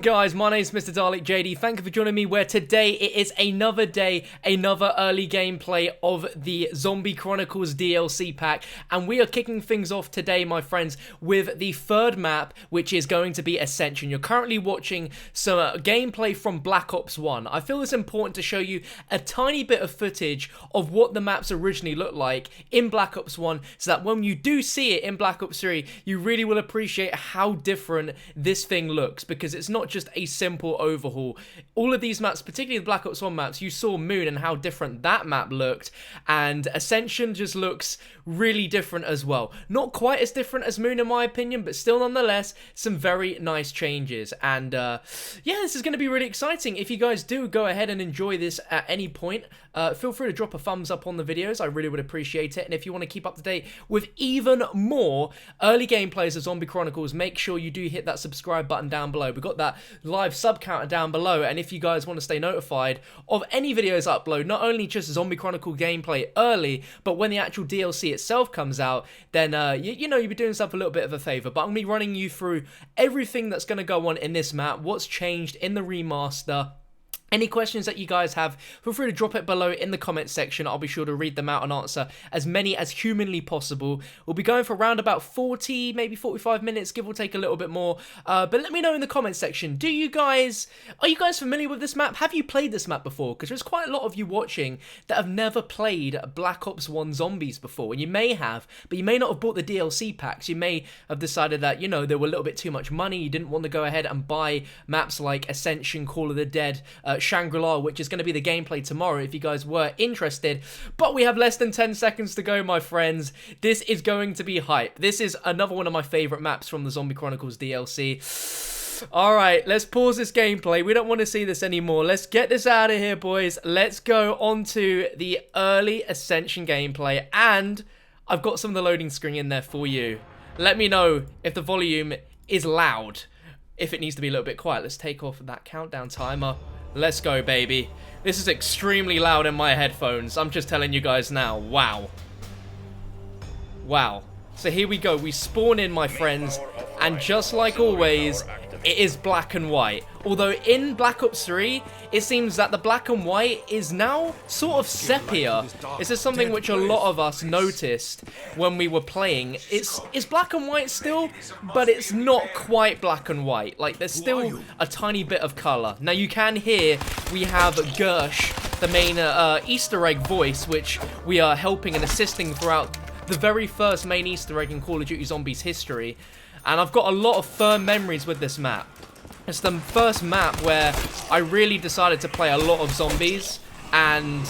Guys, my name is Mr. Dalek JD. Thank you for joining me where today it is another day, another early gameplay of the Zombie Chronicles DLC pack, and we are kicking things off today, my friends, with the third map, which is going to be Ascension. You're currently watching some gameplay from Black Ops 1. I feel it's important to show you a tiny bit of footage of what the maps originally looked like in Black Ops 1, so that when you do see it in Black Ops 3, you really will appreciate how different this thing looks, because it's not just a simple overhaul. All of these maps, particularly the Black Ops 1 maps, you saw Moon and how different that map looked, and Ascension just looks really different as well. Not quite as different as Moon in my opinion, but still nonetheless some very nice changes. And yeah, this is going to be really exciting. If you guys do go ahead and enjoy this at any point, feel free to drop a thumbs up on the videos. I really would appreciate it. And if you want to keep up to date with even more early gameplays of Zombie Chronicles, make sure you do hit that subscribe button down below. We've got that live sub counter down below, and if you guys want to stay notified of any videos I upload, not only just Zombie Chronicle gameplay early, but when the actual DLC itself comes out, then you know, you'll be doing yourself a little bit of a favor. But I'm going to be running you through everything that's going to go on in this map, what's changed in the remaster. Any questions that you guys have, feel free to drop it below in the comment section. I'll be sure to read them out and answer as many as humanly possible. We'll be going for around about 40, maybe 45 minutes, give or take a little bit more. But let me know in the comment section, are you guys familiar with this map? Have you played this map before? Because there's quite a lot of you watching that have never played Black Ops 1 Zombies before. And you may have, but you may not have bought the DLC packs. You may have decided that, you know, there were a little bit too much money. You didn't want to go ahead and buy maps like Ascension, Call of the Dead, Shangri-La, which is going to be the gameplay tomorrow if you guys were interested. But we have less than 10 seconds to go, my friends. This is going to be hype. This is another one of my favorite maps from the Zombie Chronicles DLC. Alright, let's pause this gameplay. We don't want to see this anymore. Let's get this out of here, boys. Let's go on to the early Ascension gameplay, and I've got some of the loading screen in there for you. Let me know if the volume is loud, if it needs to be a little bit quiet. Let's take off that countdown timer. Let's go, baby. This is extremely loud in my headphones. I'm just telling you guys now. Wow. Wow. So here we go. We spawn in, my friends. And just like always, it is black and white. Although in Black Ops 3, it seems that the black and white is now sort of sepia. This is something which a lot of us noticed when we were playing. It's black and white still, but it's not quite black and white. Like, there's still a tiny bit of color. Now, you can hear we have Gersh, the main Easter egg voice, which we are helping and assisting throughout the very first main Easter egg in Call of Duty Zombies history. And I've got a lot of firm memories with this map. It's the first map where I really decided to play a lot of zombies, and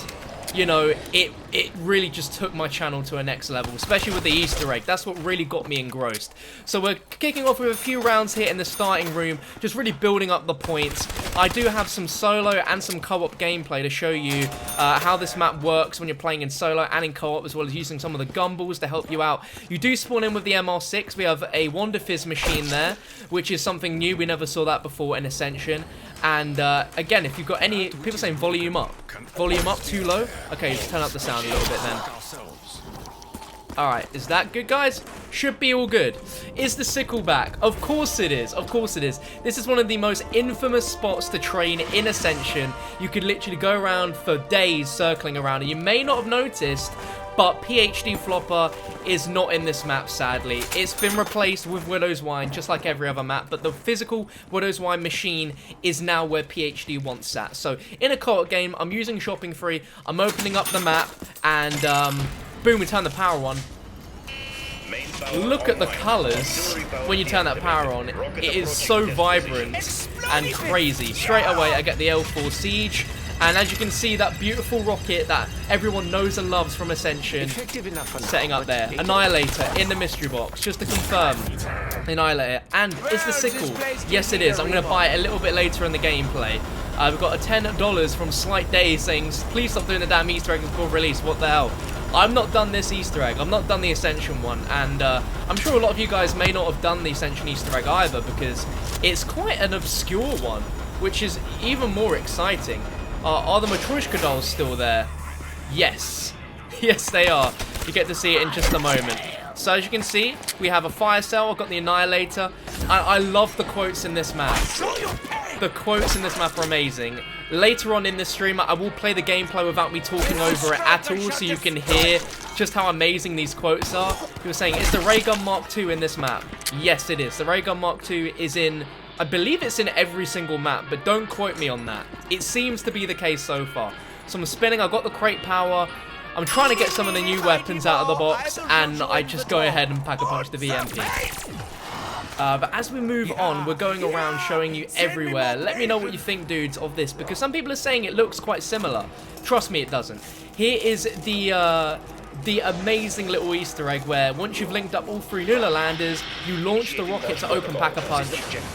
you know, it really just took my channel to a next level, especially with the Easter egg. That's what really got me engrossed. So we're kicking off with a few rounds here in the starting room, just really building up the points. I do have some solo and some co-op gameplay to show you how this map works when you're playing in solo and in co-op, as well as using some of the gumballs to help you out. You do spawn in with the MR6. We have a Wonder Fizz machine there, which is something new. We never saw that before in Ascension. And again, if you've got any people saying volume up too low, okay, let's turn up the sound a little bit then. Alright, is that good, guys? Should be all good. Is the sickle back? Of course it is. Of course it is. This is one of the most infamous spots to train in Ascension. You could literally go around for days circling around, and you may not have noticed, but PhD Flopper is not in this map, sadly. It's been replaced with Widow's Wine, just like every other map, but the physical Widow's Wine machine is now where PhD once sat. So, in a co-op game, I'm using Shopping Free, I'm opening up the map, and boom, we turn the power on. Look at the colours when you turn that power on. It is so vibrant and crazy. Straight away, I get the L4 Siege. And as you can see, that beautiful rocket that everyone knows and loves from Ascension, setting up there. Annihilator in the mystery box, just to confirm. Annihilator. And is the sickle? Yes, it is. I'm going to buy it a little bit later in the gameplay. We've got a $10 from Slight Day saying, please stop doing the damn Easter egg before release. What the hell? I've not done this Easter egg. I've not done the Ascension one. And I'm sure a lot of you guys may not have done the Ascension Easter egg either, because it's quite an obscure one, which is even more exciting. Are the Matryoshka dolls still there? Yes. Yes, they are. You get to see it in just a moment. So as you can see, we have a fire cell. I've got the Annihilator. I love the quotes in this map. The quotes in this map are amazing. Later on in the stream, I will play the gameplay without me talking over it at all, so you can hear just how amazing these quotes are. You were saying, is the Ray Gun Mark II in this map? Yes, it is. The Ray Gun Mark II is in, I believe it's in every single map, but don't quote me on that. It seems to be the case so far. So I'm spinning, I've got the crate power. I'm trying to get some of the new weapons out of the box, and I just go ahead and pack a punch the VMP. But as we move on, we're going around showing you everywhere. Let me know what you think, dudes, of this, because some people are saying it looks quite similar. Trust me, it doesn't. Here is the amazing little Easter egg where once you've linked up all 3 Lunar Landers, you launch the rocket to open Pack-a-Punch,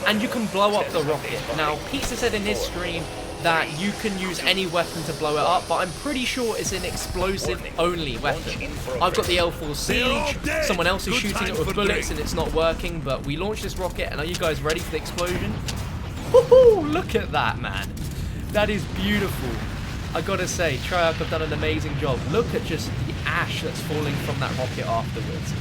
and you can blow up the rocket. Now, Pizza said in his stream that you can use any weapon to blow it up, but I'm pretty sure it's an explosive-only weapon. I've got the L4 Siege, someone else is shooting it with bullets and it's not working, but we launched this rocket, and are you guys ready for the explosion? Woohoo! Look at that, man. That is beautiful. I gotta say, Treyarch have done an amazing job. Look at just the ash that's falling from that rocket afterwards.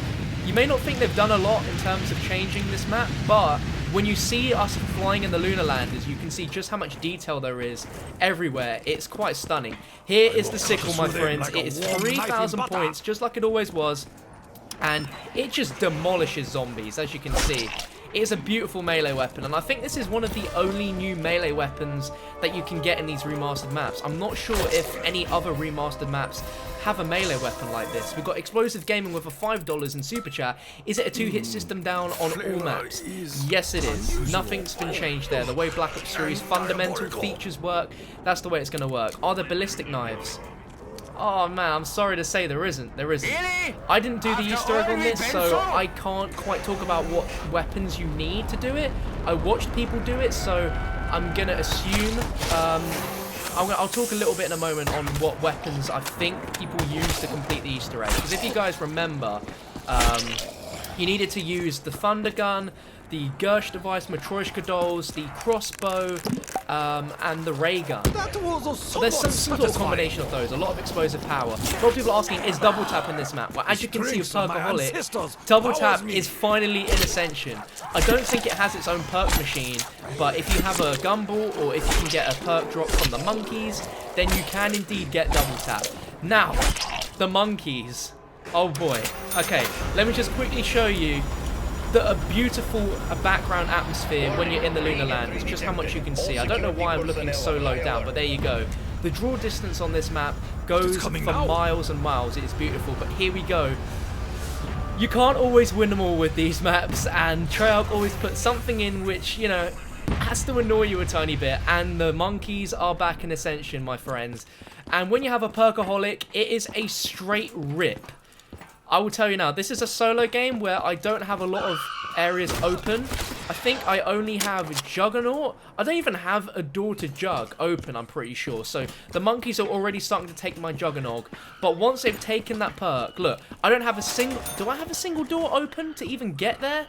You may not think they've done a lot in terms of changing this map, but when you see us flying in the Lunar Landers, you can see just how much detail there is everywhere. It's quite stunning. Here is the sickle, my friends. It is 3,000 points, just like it always was. And it just demolishes zombies, as you can see. It is a beautiful melee weapon, and I think this is one of the only new melee weapons that you can get in these remastered maps. I'm not sure if any other remastered maps have a melee weapon like this. We've got Explosive Gaming with a $5 in Super Chat. Is it a 2-hit system down on all maps? Yes, it is. Nothing's been changed there. The way Black Ops 3's fundamental features work, that's the way it's going to work. Are there ballistic knives? Oh man, I'm sorry to say there isn't. There isn't. I didn't do the Easter egg on this, so I can't quite talk about what weapons you need to do it. I watched people do it, so I'm gonna assume. I'll talk a little bit in a moment on what weapons I think people use to complete the Easter egg. Because if you guys remember, you needed to use the Thunder Gun, the Gersh device, Matryoshka dolls, the crossbow, and the ray gun. So there's some sort of combination of those, a lot of explosive power. A lot of people are asking, is double tap in this map? Well, as you can see with Perkaholic, double tap is finally in Ascension. I don't think it has its own perk machine, but if you have a gumball, or if you can get a perk drop from the monkeys, then you can indeed get double tap. Now, the monkeys. Oh boy. Okay, let me just quickly show you a beautiful background atmosphere when you're in the Lunar Landers, just how much you can see. I don't know why I'm looking so low down, but there you go. The draw distance on this map goes for miles and miles. It is beautiful, but here we go. You can't always win them all with these maps, and Treyarch always puts something in which, you know, has to annoy you a tiny bit, and the monkeys are back in Ascension, my friends. And when you have a Perkaholic, it is a straight rip. I will tell you now, this is a solo game where I don't have a lot of areas open. I think I only have Juggernaut. I don't even have a door to Jug open, I'm pretty sure. So the monkeys are already starting to take my Juggernaut. But once they've taken that perk, look, I don't have a single... Do I have a single door open to even get there?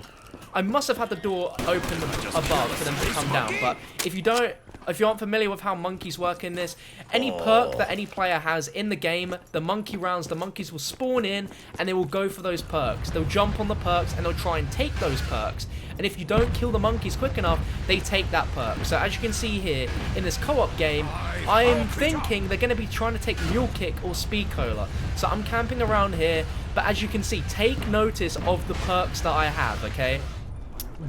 I must have had the door open above for them to come down. But if you don't... If you aren't familiar with how monkeys work in this, any perk that any player has in the game, the monkey rounds, the monkeys will spawn in and they will go for those perks. They'll jump on the perks and they'll try and take those perks. And if you don't kill the monkeys quick enough, they take that perk. So as you can see here, in this co-op game, I am thinking they're going to be trying to take Mule Kick or Speed Cola. So I'm camping around here, but as you can see, take notice of the perks that I have, okay?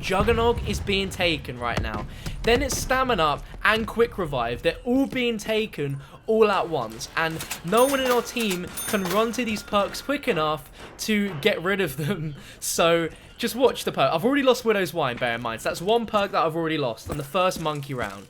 Juggernaut is being taken right now. Then it's Stamina and Quick Revive. They're all being taken all at once. And no one in our team can run to these perks quick enough to get rid of them. So just watch the perk. I've already lost Widow's Wine, bear in mind. So that's one perk that I've already lost on the first monkey round.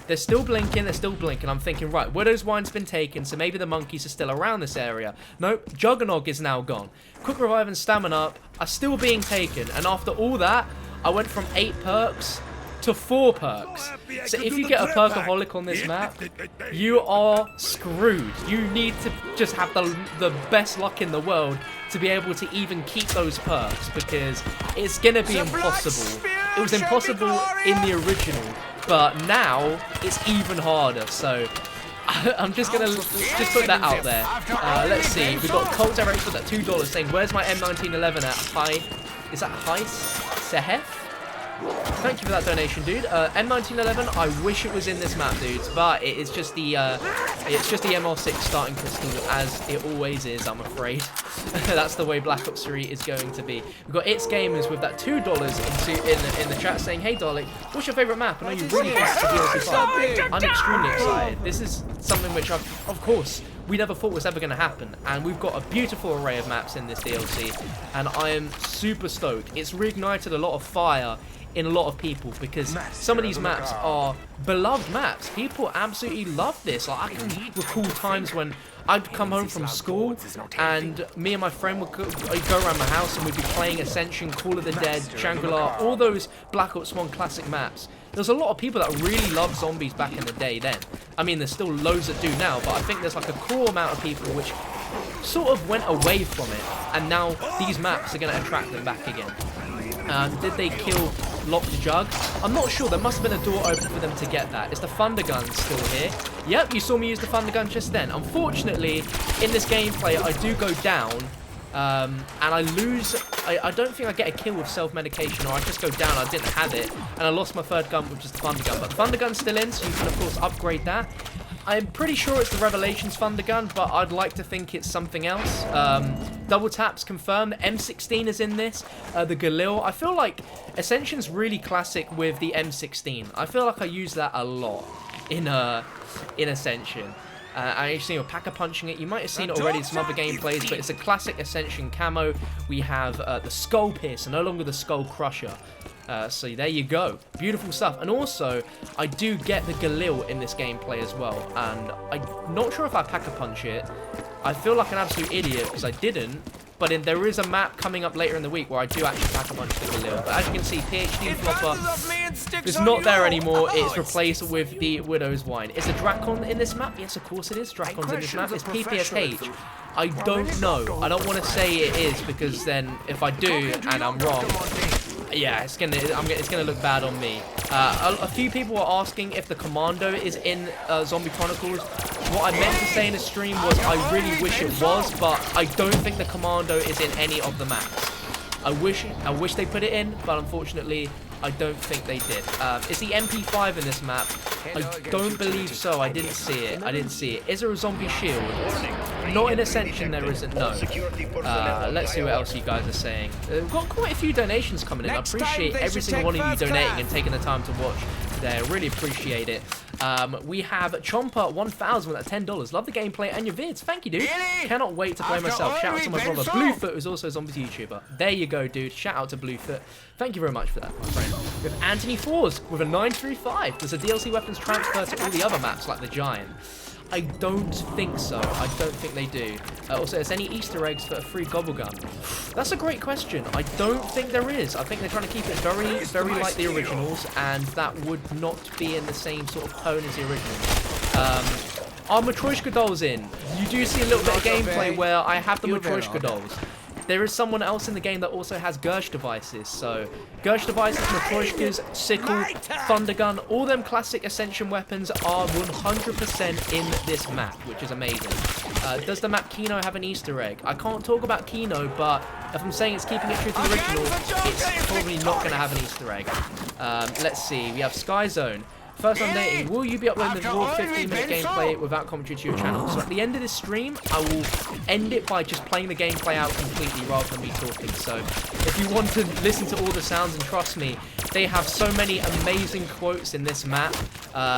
They're still blinking, they're still blinking. I'm thinking, right, Widow's Wine's been taken, so maybe the monkeys are still around this area. Nope, Juggernaut is now gone. Quick Revive and Stamina are still being taken. And after all that, I went from 8 perks to 4 perks. So if you get a Perkaholic on this map, you are screwed. You need to just have the best luck in the world to be able to even keep those perks, because it's going to be impossible. It was impossible in the original, but now it's even harder. So I'm just going to put that out there. Let's see. We've got Colt Directs with that $2 saying, where's my M1911 at? Hi. Is that Heis? Sehef? Thank you for that donation, dude. M1911, I wish it was in this map, dudes, but it's just the ML6 starting pistol, as it always is, I'm afraid. That's the way Black Ops 3 is going to be. We've got It's Gamers with that $2 in the chat saying, "Hey, Dalek, what's your favourite map? I know you really fancy the DLC 5." I'm extremely excited. This is something which of course, we never thought was ever going to happen, and we've got a beautiful array of maps in this DLC, and I am super stoked. It's reignited a lot of fire in a lot of people, because some of these maps are beloved maps. People absolutely love this. Like, I can recall times when I'd come home from school and me and my friend would go around my house and we'd be playing Ascension, Call of the Dead, Shangri-La, all those Black Ops 1 classic maps. There's a lot of people that really loved Zombies back in the day then. I mean, there's still loads that do now, but I think there's like a core amount of people which sort of went away from it, and now these maps are going to attract them back again. Did they kill Lock the Jug? I'm not sure. There must have been a door open for them to get that. Is the Thunder Gun still here? Yep, you saw me use the Thunder Gun just then. Unfortunately, in this gameplay, I do go down, and I lose. I don't think I get a kill with self-medication, or I just go down. I didn't have it, and I lost my third gun, which is the Thunder Gun. But the Thunder Gun's still in, so you can, of course, upgrade that. I'm pretty sure it's the Revelations Thunder Gun, but I'd like to think it's something else. Double taps confirmed. M16 is in this. The Galil. I feel like Ascension's really classic with the M16. I feel like I use that a lot in Ascension. I've seen a Packer punching it. You might have seen it already in some other gameplays, but it's a classic Ascension camo. We have the Skull Piercer, no longer the Skull Crusher. So there you go. Beautiful stuff. And also, I do get the Galil in this gameplay as well. And I'm not sure if I Packer punch it. I feel like an absolute idiot because I didn't. But there is a map coming up later in the week where I do actually Packer punch the Galil. But as you can see, PhD Flopper is not there anymore. It's replaced with the Widow's Wine. Is a Drakon in this map? Yes, of course it is. Drakon's in this map. It's PPSH. I don't know. I don't want to say it is, because then if I do and I'm wrong, yeah, it's gonna look bad on me. A few people were asking if the Commando is in Zombie Chronicles. What I meant to say in the stream was I really wish it was, but I don't think the Commando is in any of the maps. I wish they put it in, but unfortunately, I don't think they did. Is the MP5 in this map? I don't believe so. I didn't see it. Is there a zombie shield? Not in Ascension, there isn't, no. Let's see what else you guys are saying. We've got quite a few donations coming in. I appreciate every single one of you donating and taking the time to watch today. I really appreciate it. We have Chomper 1000 at $10. Love the gameplay and your vids. Thank you, dude. Cannot wait to play myself. Shout out to my brother Bluefoot, who's also a Zombies YouTuber. There you go, dude. Shout out to Bluefoot. Thank you very much for that, my friend. We have Anthony Fours with a 935. Does the DLC weapons transfer to all the other maps like the Giant? I don't think so. I don't think they do. Also, is any Easter eggs for a free gobble gun? That's a great question. I don't think there is. I think they're trying to keep it very, very like the originals, and that would not be in the same sort of tone as the originals. Are Matryoshka dolls in? You do see a little bit of gameplay where I have the Matryoshka dolls. There is someone else in the game that also has Gersh devices. So, Gersh devices, Matryoshkas, Sickle, Thunder Gun, all them classic Ascension weapons are 100% in this map, which is amazing. Does the map Kino have an Easter egg? I can't talk about Kino, but if I'm saying it's keeping it true to the original, it's probably not going to have an Easter egg. Let's see, we have Sky Zone. First I'm dating, will you be uploading the raw 15-minute gameplay without commentary to your channel? So at the end of this stream, I will end it by just playing the gameplay out completely rather than me talking. So if you want to listen to all the sounds, and trust me, they have so many amazing quotes in this map.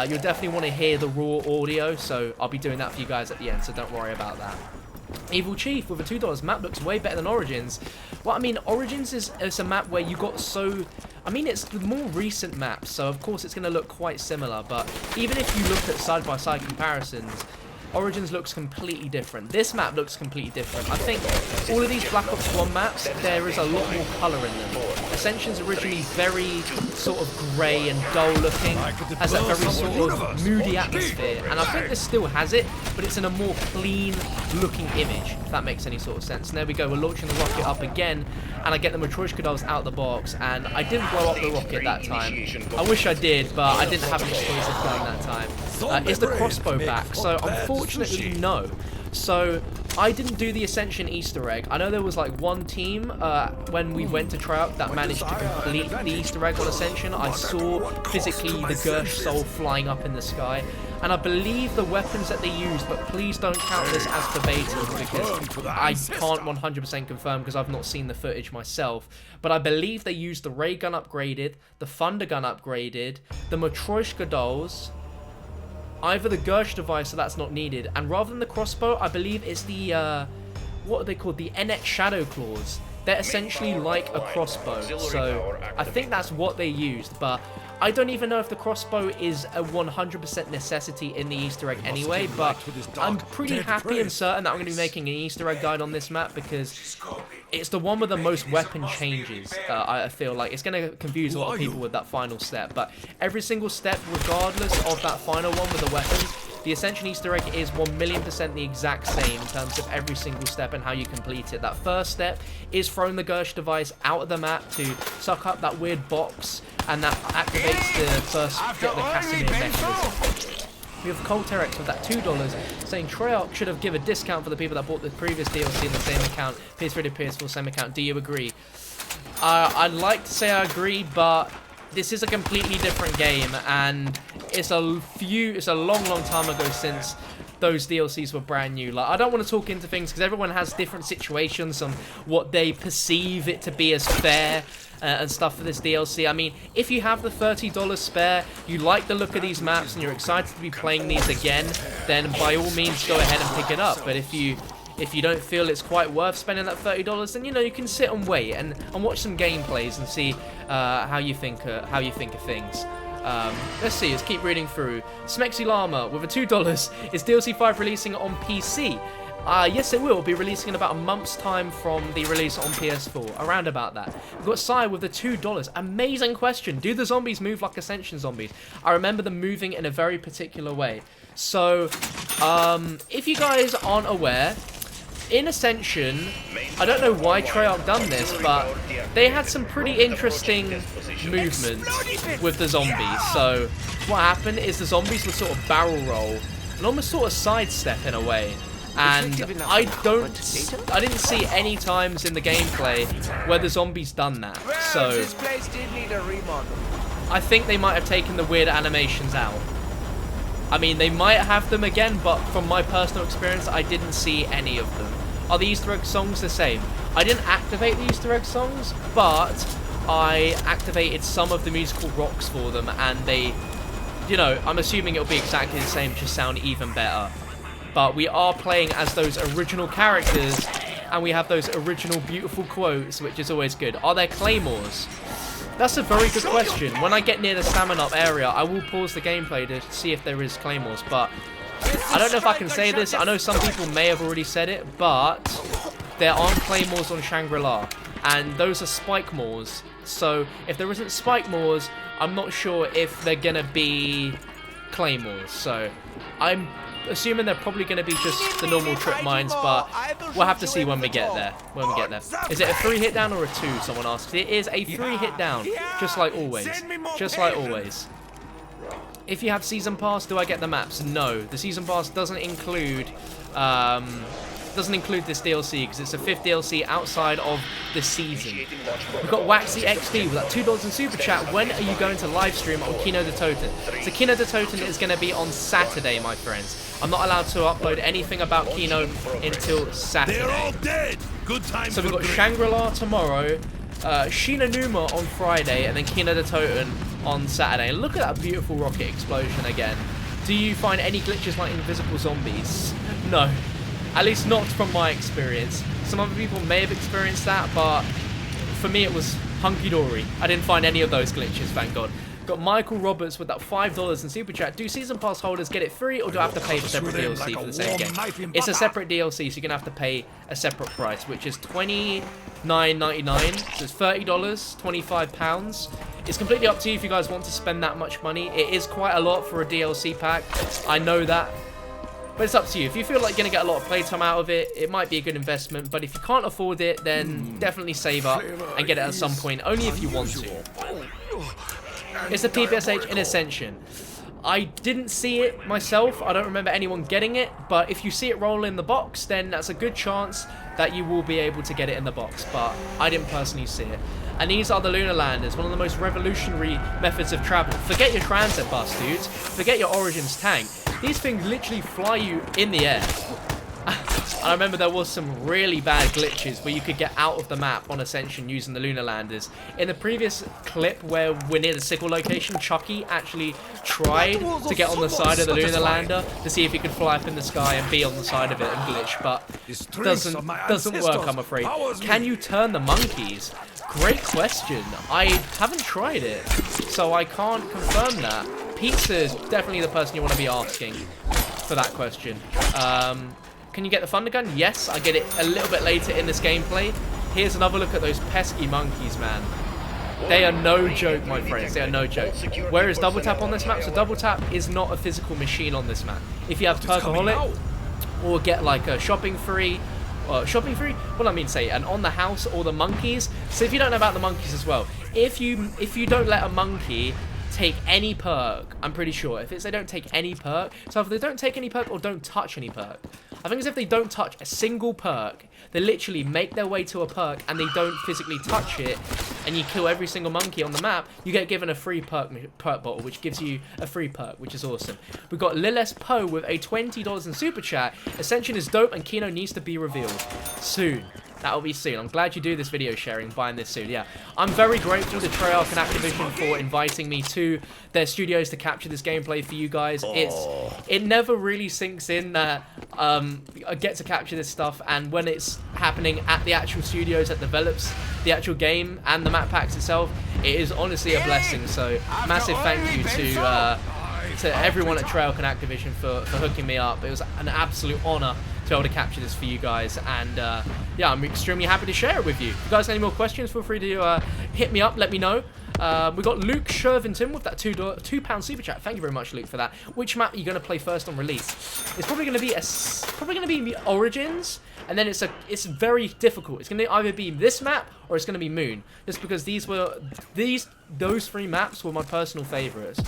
You'll definitely want to hear the raw audio, so I'll be doing that for you guys at the end, so don't worry about that. Evil Chief with a $2 map looks way better than Origins. Well, I mean, Origins is a map where you got so... I mean, it's the more recent map, so of course it's going to look quite similar, but even if you look at side-by-side comparisons, Origins looks completely different. This map looks completely different. I think all of these Black Ops 1 maps, there is a lot more colour in them. Ascension's originally very sort of grey and dull looking, has that very sort of moody atmosphere, and I think this still has it, but it's in a more clean looking image, if that makes any sort of sense. And there we go, we're launching the rocket up again, and I get the Matryoshka dolls out the box, and I didn't blow up the rocket that time. I wish I did, but I didn't have an explosive gun that time. Is the crossbow back? So unfortunately no. So I didn't do the Ascension Easter egg. I know there was like one team when we went to Treyarch that managed to complete the Easter egg on Ascension. I saw physically the Gersh soul flying up in the sky. And I believe the weapons that they used, but please don't count this as verbatim because I can't 100% confirm because I've not seen the footage myself. But I believe they used the ray gun upgraded, the thunder gun upgraded, the Matryoshka dolls, either the Gersh device, so that's not needed, and rather than the crossbow, I believe it's the, what are they called? The NX Shadow Claws. They're essentially like a crossbow, so I think that's what they used, but I don't even know if the crossbow is a 100% necessity in the Easter egg anyway, but I'm pretty happy and certain that I'm going to be making an Easter egg guide on this map because it's the one with the most weapon changes. I feel like it's going to confuse a lot of people with that final step, but every single step, regardless of that final one with the weapons, the Ascension Easter egg is 1,000,000% the exact same in terms of every single step and how you complete it. That first step is throwing the Gersh device out of the map to suck up that weird box, and that activates the first bit of the Casimir mechanism. We have Colterex with that $2 saying Treyarch should have given a discount for the people that bought the previous DLC in the same account, PS3 to PS4 same account. Do you agree? I'd like to say I agree, but this is a completely different game, and it's a long time ago since those DLCs were brand new. Like, I don't want to talk into things because everyone has different situations on what they perceive it to be as fair and stuff for this DLC. I mean, if you have the $30 spare, you like the look of these maps, and you're excited to be playing these again, then by all means go ahead and pick it up. But if you don't feel it's quite worth spending that $30, then you can sit and wait and watch some gameplays and see how you think of things. Let's see, let's keep reading through. Smexy Llama with a $2. Is DLC 5 releasing on PC? Yes, it will be releasing in about a month's time from the release on PS4, around about that. We've got Sai with the $2. Amazing question. Do the zombies move like Ascension zombies? I remember them moving in a very particular way. So, if you guys aren't aware, in Ascension, I don't know why Treyarch done this, but they had some pretty interesting movements with the zombies. So what happened is the zombies would sort of barrel roll and almost sort of sidestep in a way. And I didn't see any times in the gameplay where the zombies done that. So I think they might have taken the weird animations out. I mean, they might have them again, but from my personal experience, I didn't see any of them. Are the Easter egg songs the same? I didn't activate the Easter egg songs, but I activated some of the musical rocks for them, and they, I'm assuming it'll be exactly the same, just sound even better. But we are playing as those original characters, and we have those original beautiful quotes, which is always good. Are there claymores? That's a very good question. When I get near the stamina up area, I will pause the gameplay to see if there is claymores, but I don't know if I can say this. I know some people may have already said it, but there aren't claymores on Shangri-La, and those are spike moors. So if there isn't spike moors, I'm not sure if they're gonna be claymores. So I'm assuming they're probably going to be just the normal trip mines, but we'll have to see when we get there. Is it a 3 hit down or a 2? Someone asks. It is a 3 hit down, just like always. Just like always. If you have Season Pass, do I get the maps? No, the Season Pass doesn't include this DLC because it's a 5th DLC outside of the season. We've got Waxy XD with that $2 in Super Chat. When are you going to live stream on Kino de Toten? So Kino de Toten is going to be on Saturday, my friends. I'm not allowed to upload anything about Kino until Saturday. They're all dead. Good time. So we've got Shangri-La tomorrow, Shinanuma on Friday, and then Kino de Toten on Saturday. And look at that beautiful rocket explosion again. Do you find any glitches like invisible zombies? No. At least not from my experience. Some other people may have experienced that, but for me it was hunky-dory. I didn't find any of those glitches, thank God. Got Michael Roberts with that $5 in Super Chat. Do Season Pass holders get it free, or do I have to pay for separate DLC for the same game? It's a separate DLC, so you're going to have to pay a separate price, which is $29.99. So it's $30, £25. It's completely up to you if you guys want to spend that much money. It is quite a lot for a DLC pack. I know that. But it's up to you. If you feel like you're going to get a lot of playtime out of it, it might be a good investment. But if you can't afford it, then definitely save up and get it at some point, only if you want to. It's the PPSH in Ascension. I didn't see it myself. I don't remember anyone getting it, but if you see it roll in the box, then that's a good chance that you will be able to get it in the box, but I didn't personally see it. And these are the Lunar Landers, one of the most revolutionary methods of travel. Forget your transit bus, dudes. Forget your Origins tank. These things literally fly you in the air. I remember there was some really bad glitches where you could get out of the map on Ascension using the Lunar Landers. In the previous clip where we're near the sickle location, Chucky actually tried to get on the side of the Lunar Lander to see if he could fly up in the sky and be on the side of it and glitch, but doesn't work, I'm afraid. Can you turn the monkeys? Great question. I haven't tried it, so I can't confirm that. Pizza is definitely the person you want to be asking for that question. Can you get the Thunder Gun? Yes, I get it a little bit later in this gameplay. Here's another look at those pesky monkeys, man. They are no joke, my friends. They are no joke. Where is double tap on this map? So double tap is not a physical machine on this map. If you have Perkaholic or get like a shopping free, well, I mean, say an on the house or the monkeys. So if you don't know about the monkeys as well, if you don't let a monkey take any perk, I'm pretty sure if they don't take any perk, so if they don't take any perk or don't touch any perk, I think it's if they don't touch a single perk, they literally make their way to a perk and they don't physically touch it, and you kill every single monkey on the map, you get given a free perk bottle, which gives you a free perk, which is awesome. We've got Liles Poe with a $20 in super chat. Ascension is dope and Kino needs to be revealed soon. That'll be soon. I'm glad you do this video sharing, buying this soon. Yeah, I'm very grateful to Treyarch and Activision for inviting me to their studios to capture this gameplay for you guys. It never really sinks in that I get to capture this stuff, and when it's happening at the actual studios that develops the actual game and the map packs itself, it is honestly a blessing. So massive thank you to everyone at Treyarch and Activision for hooking me up. It was an absolute honor to be able to capture this for you guys, and yeah, I'm extremely happy to share it with you. If you guys have any more questions, feel free to hit me up, let me know. We got Luke Shervington with that £2 super chat. Thank you very much, Luke, for that. Which map are you going to play first on release? It's probably going to be Origins, and then it's very difficult. It's going to either be this map or it's going to be Moon, just because those three maps were my personal favorites.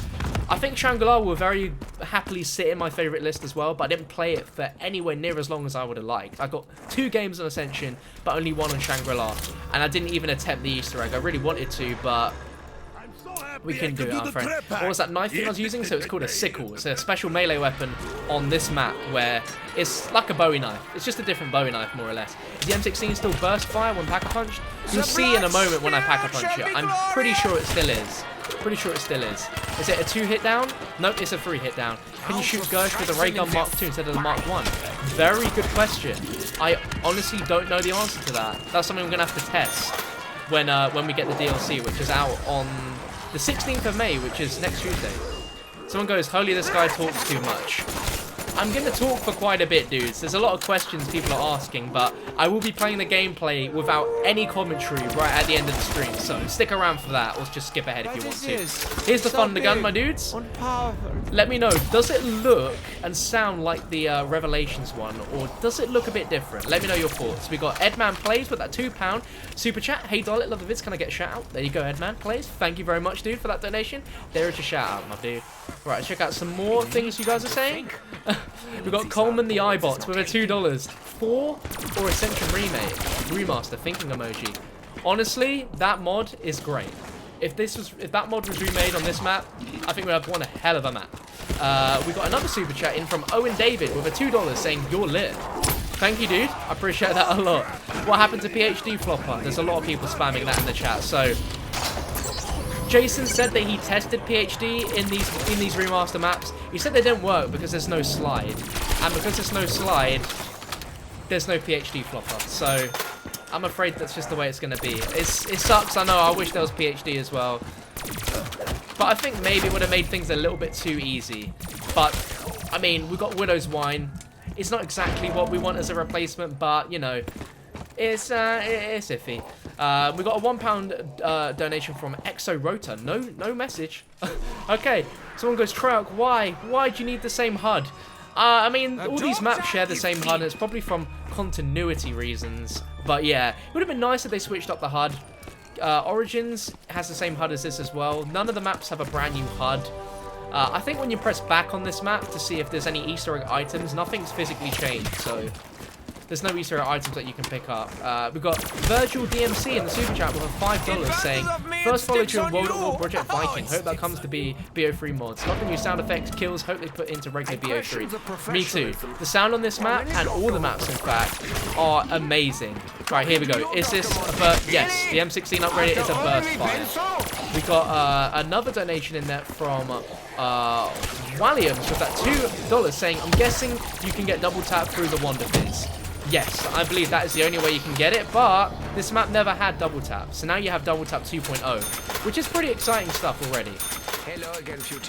I think Shangri-La will very happily sit in my favorite list as well, but I didn't play it for anywhere near as long as I would have liked. I got 2 games on Ascension, but only 1 on Shangri-La, and I didn't even attempt the Easter egg. I really wanted to, but we couldn't do it, our friend. What was that knife thing I was using? So it's called a sickle. It's a special melee weapon on this map where it's like a Bowie knife. It's just a different Bowie knife, more or less. Is the M16 still burst fire when pack-a-punched? You'll see in a moment when I pack-a-punch it. I'm pretty sure it still is. Pretty sure it still is. Is it a 2-hit down? Nope, it's a 3-hit down. Can you shoot Gersh with a ray gun Mark 2 instead of the Mark 1? Very good question. I honestly don't know the answer to that. That's something we're going to have to test when we get the DLC, which is out on the 16th of May, which is next Tuesday. Someone goes, holy, this guy talks too much. I'm going to talk for quite a bit, dudes. There's a lot of questions people are asking, but I will be playing the gameplay without any commentary right at the end of the stream, so stick around for that, or just skip ahead if you want to. Here's the Thunder Gun, my dudes. Let me know, does it look and sound like the Revelations one, or does it look a bit different? Let me know your thoughts. We got Edman Plays with that £2 super chat. Hey, Dollet, love the vids. Can I get a shout out? There you go, Edman Plays. Thank you very much, dude, for that donation. There is your shout out, my dude. Right, check out some more things you guys are saying. We've got Coleman the iBot with a $2. 4 or Ascension Remaster thinking emoji. Honestly, that mod is great. If that mod was remade on this map, I think we'd have one hell of a map. We got another super chat in from Owen David with a $2 saying you're lit. Thank you, dude. I appreciate that a lot. What happened to PhD Flopper? There's a lot of people spamming that in the chat. So Jason said that he tested PhD in these remaster maps. He said they didn't work because there's no slide, and because there's no slide, there's no PhD Flopper. So I'm afraid that's just the way it's going to be. It sucks, I know. I wish there was PhD as well, but I think maybe it would have made things a little bit too easy. But I mean, we got Widow's Wine. It's not exactly what we want as a replacement, but you know, it's iffy. We got a £1 donation from Exo Rota. No message. Okay, someone goes, Treyarch, why? Why do you need the same HUD? I mean, all these maps share the same HUD, and it's probably from continuity reasons. But yeah, it would have been nice if they switched up the HUD. Origins has the same HUD as this as well. None of the maps have a brand new HUD. I think when you press back on this map to see if there's any Easter egg items, nothing's physically changed, so there's no Easter egg items that you can pick up. We've got Virgil DMC in the super chat with a $5 saying, first followed you on World at War Project Viking. Hope that comes to be BO3 mods. Love the new sound effects, kills, hope they put into regular BO3. Me too. The sound on this map, and all the maps in fact, are amazing. Right, here we go. Is this a burst? Yes, the M16 upgraded is a burst fire. We got another donation in there from Walliams with that $2 saying, I'm guessing you can get double tap through the Wonder Fizz. Yes, I believe that is the only way you can get it, but this map never had double tap, so now you have double tap 2.0, which is pretty exciting stuff already.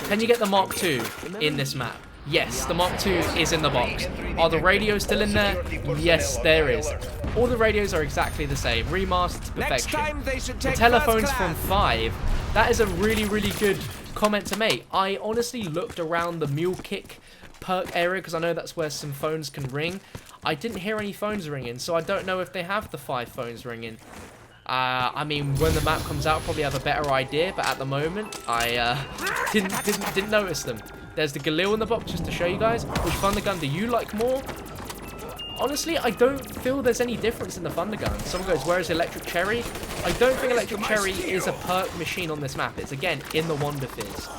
Can you get the Mark II in this map? Yes, the Mark II is in the box. Are the radios still in there? Yes, there is. All the radios are exactly the same, remastered to perfection. The telephone's from 5. That is a really, really good comment to make. I honestly looked around the mule kick perk area because I know that's where some phones can ring. I didn't hear any phones ringing, so I don't know if they have the 5 phones ringing. I mean, when the map comes out, I'll probably have a better idea, but at the moment, I didn't notice them. There's the Galil in the box, just to show you guys. Which Thunder Gun do you like more? Honestly, I don't feel there's any difference in the Thunder Gun. Someone goes, where is Electric Cherry? I don't think Electric Cherry is a perk machine on this map. It's, again, in the Wonder Fizz.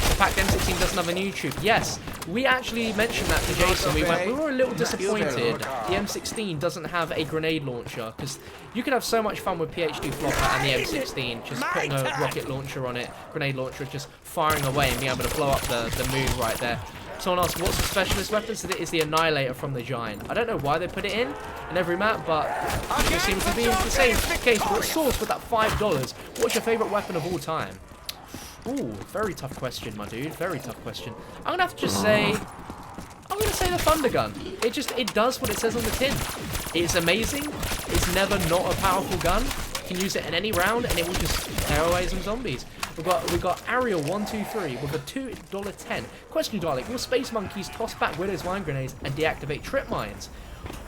The fact M16 doesn't have a YouTube. Yes, we actually mentioned that to Jason. We were a little disappointed the M16 doesn't have a grenade launcher, because you can have so much fun with PhD Flopper and the M16, just putting a rocket launcher on it, grenade launcher, just firing away and being able to blow up the moon right there. Someone asked, what's the specialist weapon? So it is the Annihilator from the Giant. I don't know why they put it in every map, but it seems to be the same case. But Source with that $5, what's your favourite weapon of all time? Ooh, very tough question, my dude. Very tough question. I'm gonna have to just say, I'm gonna say the Thunder Gun. It does what it says on the tin. It's amazing. It's never not a powerful gun. You can use it in any round, and it will just tear away some zombies. We've got Ariel123 with a $2.10. Question, Dalek, will Space Monkeys toss back Widow's Mine Grenades and deactivate Trip Mines?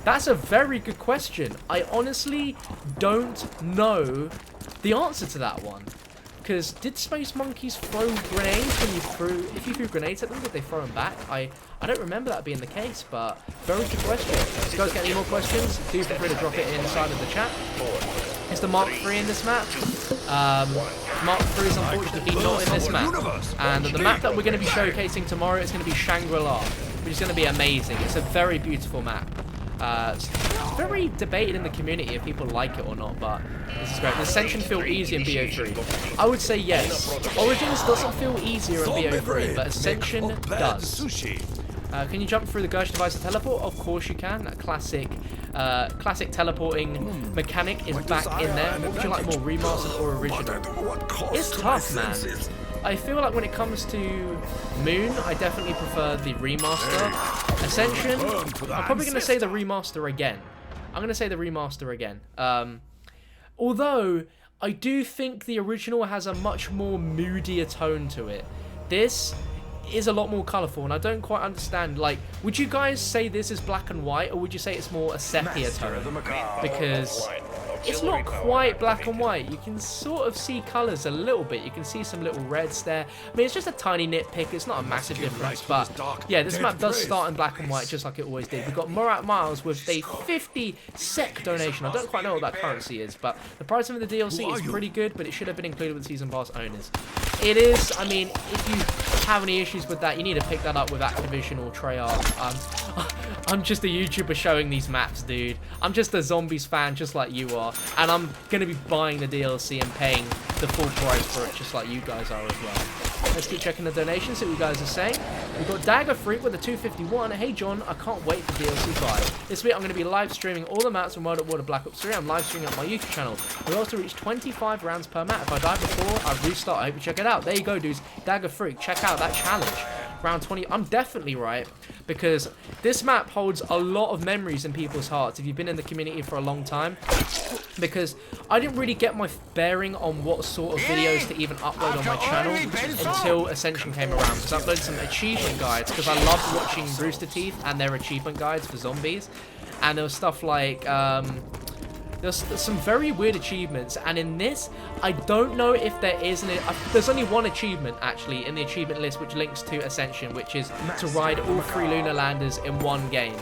That's a very good question. I honestly don't know the answer to that one. Because did Space Monkeys throw grenades if you threw grenades at them, did they throw them back? I don't remember that being the case, but very good question. If you guys get any more questions, do feel free to drop it inside of the chat. Is the Mark III in this map? Mark III is unfortunately not in this map. And the map that we're going to be showcasing tomorrow is going to be Shangri-La, which is going to be amazing. It's a very beautiful map. It's very debated in the community if people like it or not, but this is great. Does Ascension feel easy in BO3? I would say yes. Origins doesn't feel easier in BO3, but Ascension does. Can you jump through the Gersh device to teleport? Of course you can. That classic teleporting mechanic is back in there. What would you like more, remastered or original? It's tough, man. I feel like when it comes to Moon, I definitely prefer the remaster. Ascension, I'm probably going to say the remaster again. Although, I do think the original has a much more moodier tone to it. This is a lot more colourful, and I don't quite understand, like, would you guys say this is black and white, or would you say it's more a sepia tone? Because it's not quite black and white. You can sort of see colours a little bit. You can see some little reds there. I mean, it's just a tiny nitpick. It's not a massive difference, but yeah, this map does start in black and white just like it always did. We've got Murat Miles with a 50 SEK donation. I don't quite know what that currency is, but the price of the DLC is pretty good, but it should have been included with Season Pass owners. It is. I mean, if you have any issues with that, you need to pick that up with Activision or Treyarch. I'm just a YouTuber showing these maps, dude. I'm just a Zombies fan just like you are, and I'm going to be buying the DLC and paying the full price for it just like you guys are as well. Let's keep checking the donations, see what you guys are saying. We've got Dagger Freak with a 251. Hey John, I can't wait for DLC 5. This week I'm going to be live streaming all the maps from World at War Black Ops 3. I'm live streaming on my YouTube channel. We'll also reach 25 rounds per map. If I die before I restart, I hope you check it out. There you go, dudes. Dagger Freak, check out that challenge. Round 20. I'm definitely right, because this map holds a lot of memories in people's hearts if you've been in the community for a long time, because I didn't really get my bearing on what sort of videos to even upload on my channel until Ascension came around, because I uploaded some achievement guides because I loved watching Rooster Teeth and their achievement guides for zombies, and there was stuff like there's some very weird achievements, and in this, I don't know if there is there's only one achievement actually in the achievement list which links to Ascension, which is to ride all 3 Lunar Landers in one game.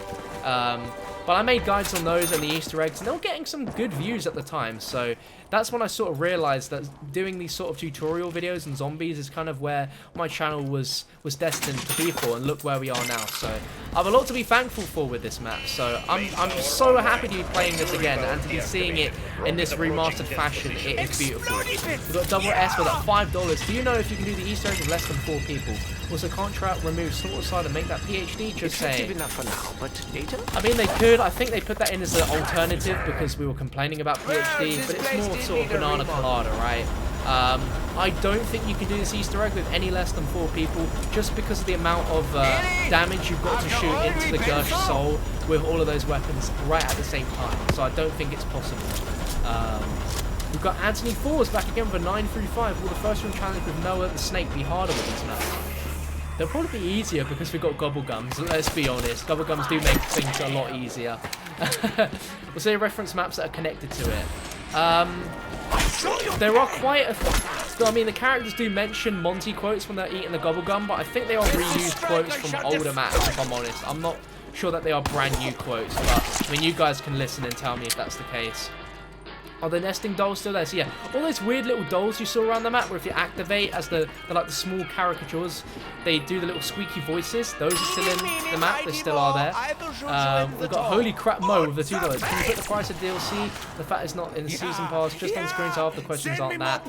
But I made guides on those and the Easter eggs, and they were getting some good views at the time, so that's when I sort of realized that doing these sort of tutorial videos and zombies is kind of where my channel was destined to be for, and look where we are now. So I have a lot to be thankful for with this map, so I'm so happy to be playing this again and to be seeing it in this remastered fashion. It is beautiful. We've got double S for that $5. Do you know if you can do the Easter eggs with less than 4 people? Also, can't Treyarch remove Slaughter Side and make that PhD? Just saying. Enough for now, but later? I mean, they could. I think they put that in as an alternative because we were complaining about PhD, but it's more sort of banana colada, right? I don't think you can do this Easter egg with any less than 4 people, just because of the amount of damage you've got to shoot into the Gersh soul with all of those weapons right at the same time. So I don't think it's possible. We've got Anthony Fours back again for 935. Will the first room challenge with Noah the Snake be harder with this map? They'll probably be easier because we've got Gobblegums, let's be honest. Gobblegums do make things a lot easier. We'll say reference maps that are connected to it. There are quite a... I mean, the characters do mention Monty quotes when they're eating the Gobblegum, but I think they are reused quotes from older maps, if I'm honest. I'm not sure that they are brand new quotes, but I mean, you guys can listen and tell me if that's the case. Are the nesting dolls still there? So yeah, all those weird little dolls you saw around the map, where if you activate as they're like the small caricatures, they do the little squeaky voices. Those are still in the map. They still are there. We've got Holy Crap Mo with the $2. Can you put the price of DLC? The fact it's not in the season pass, just on screen, so half the questions aren't that.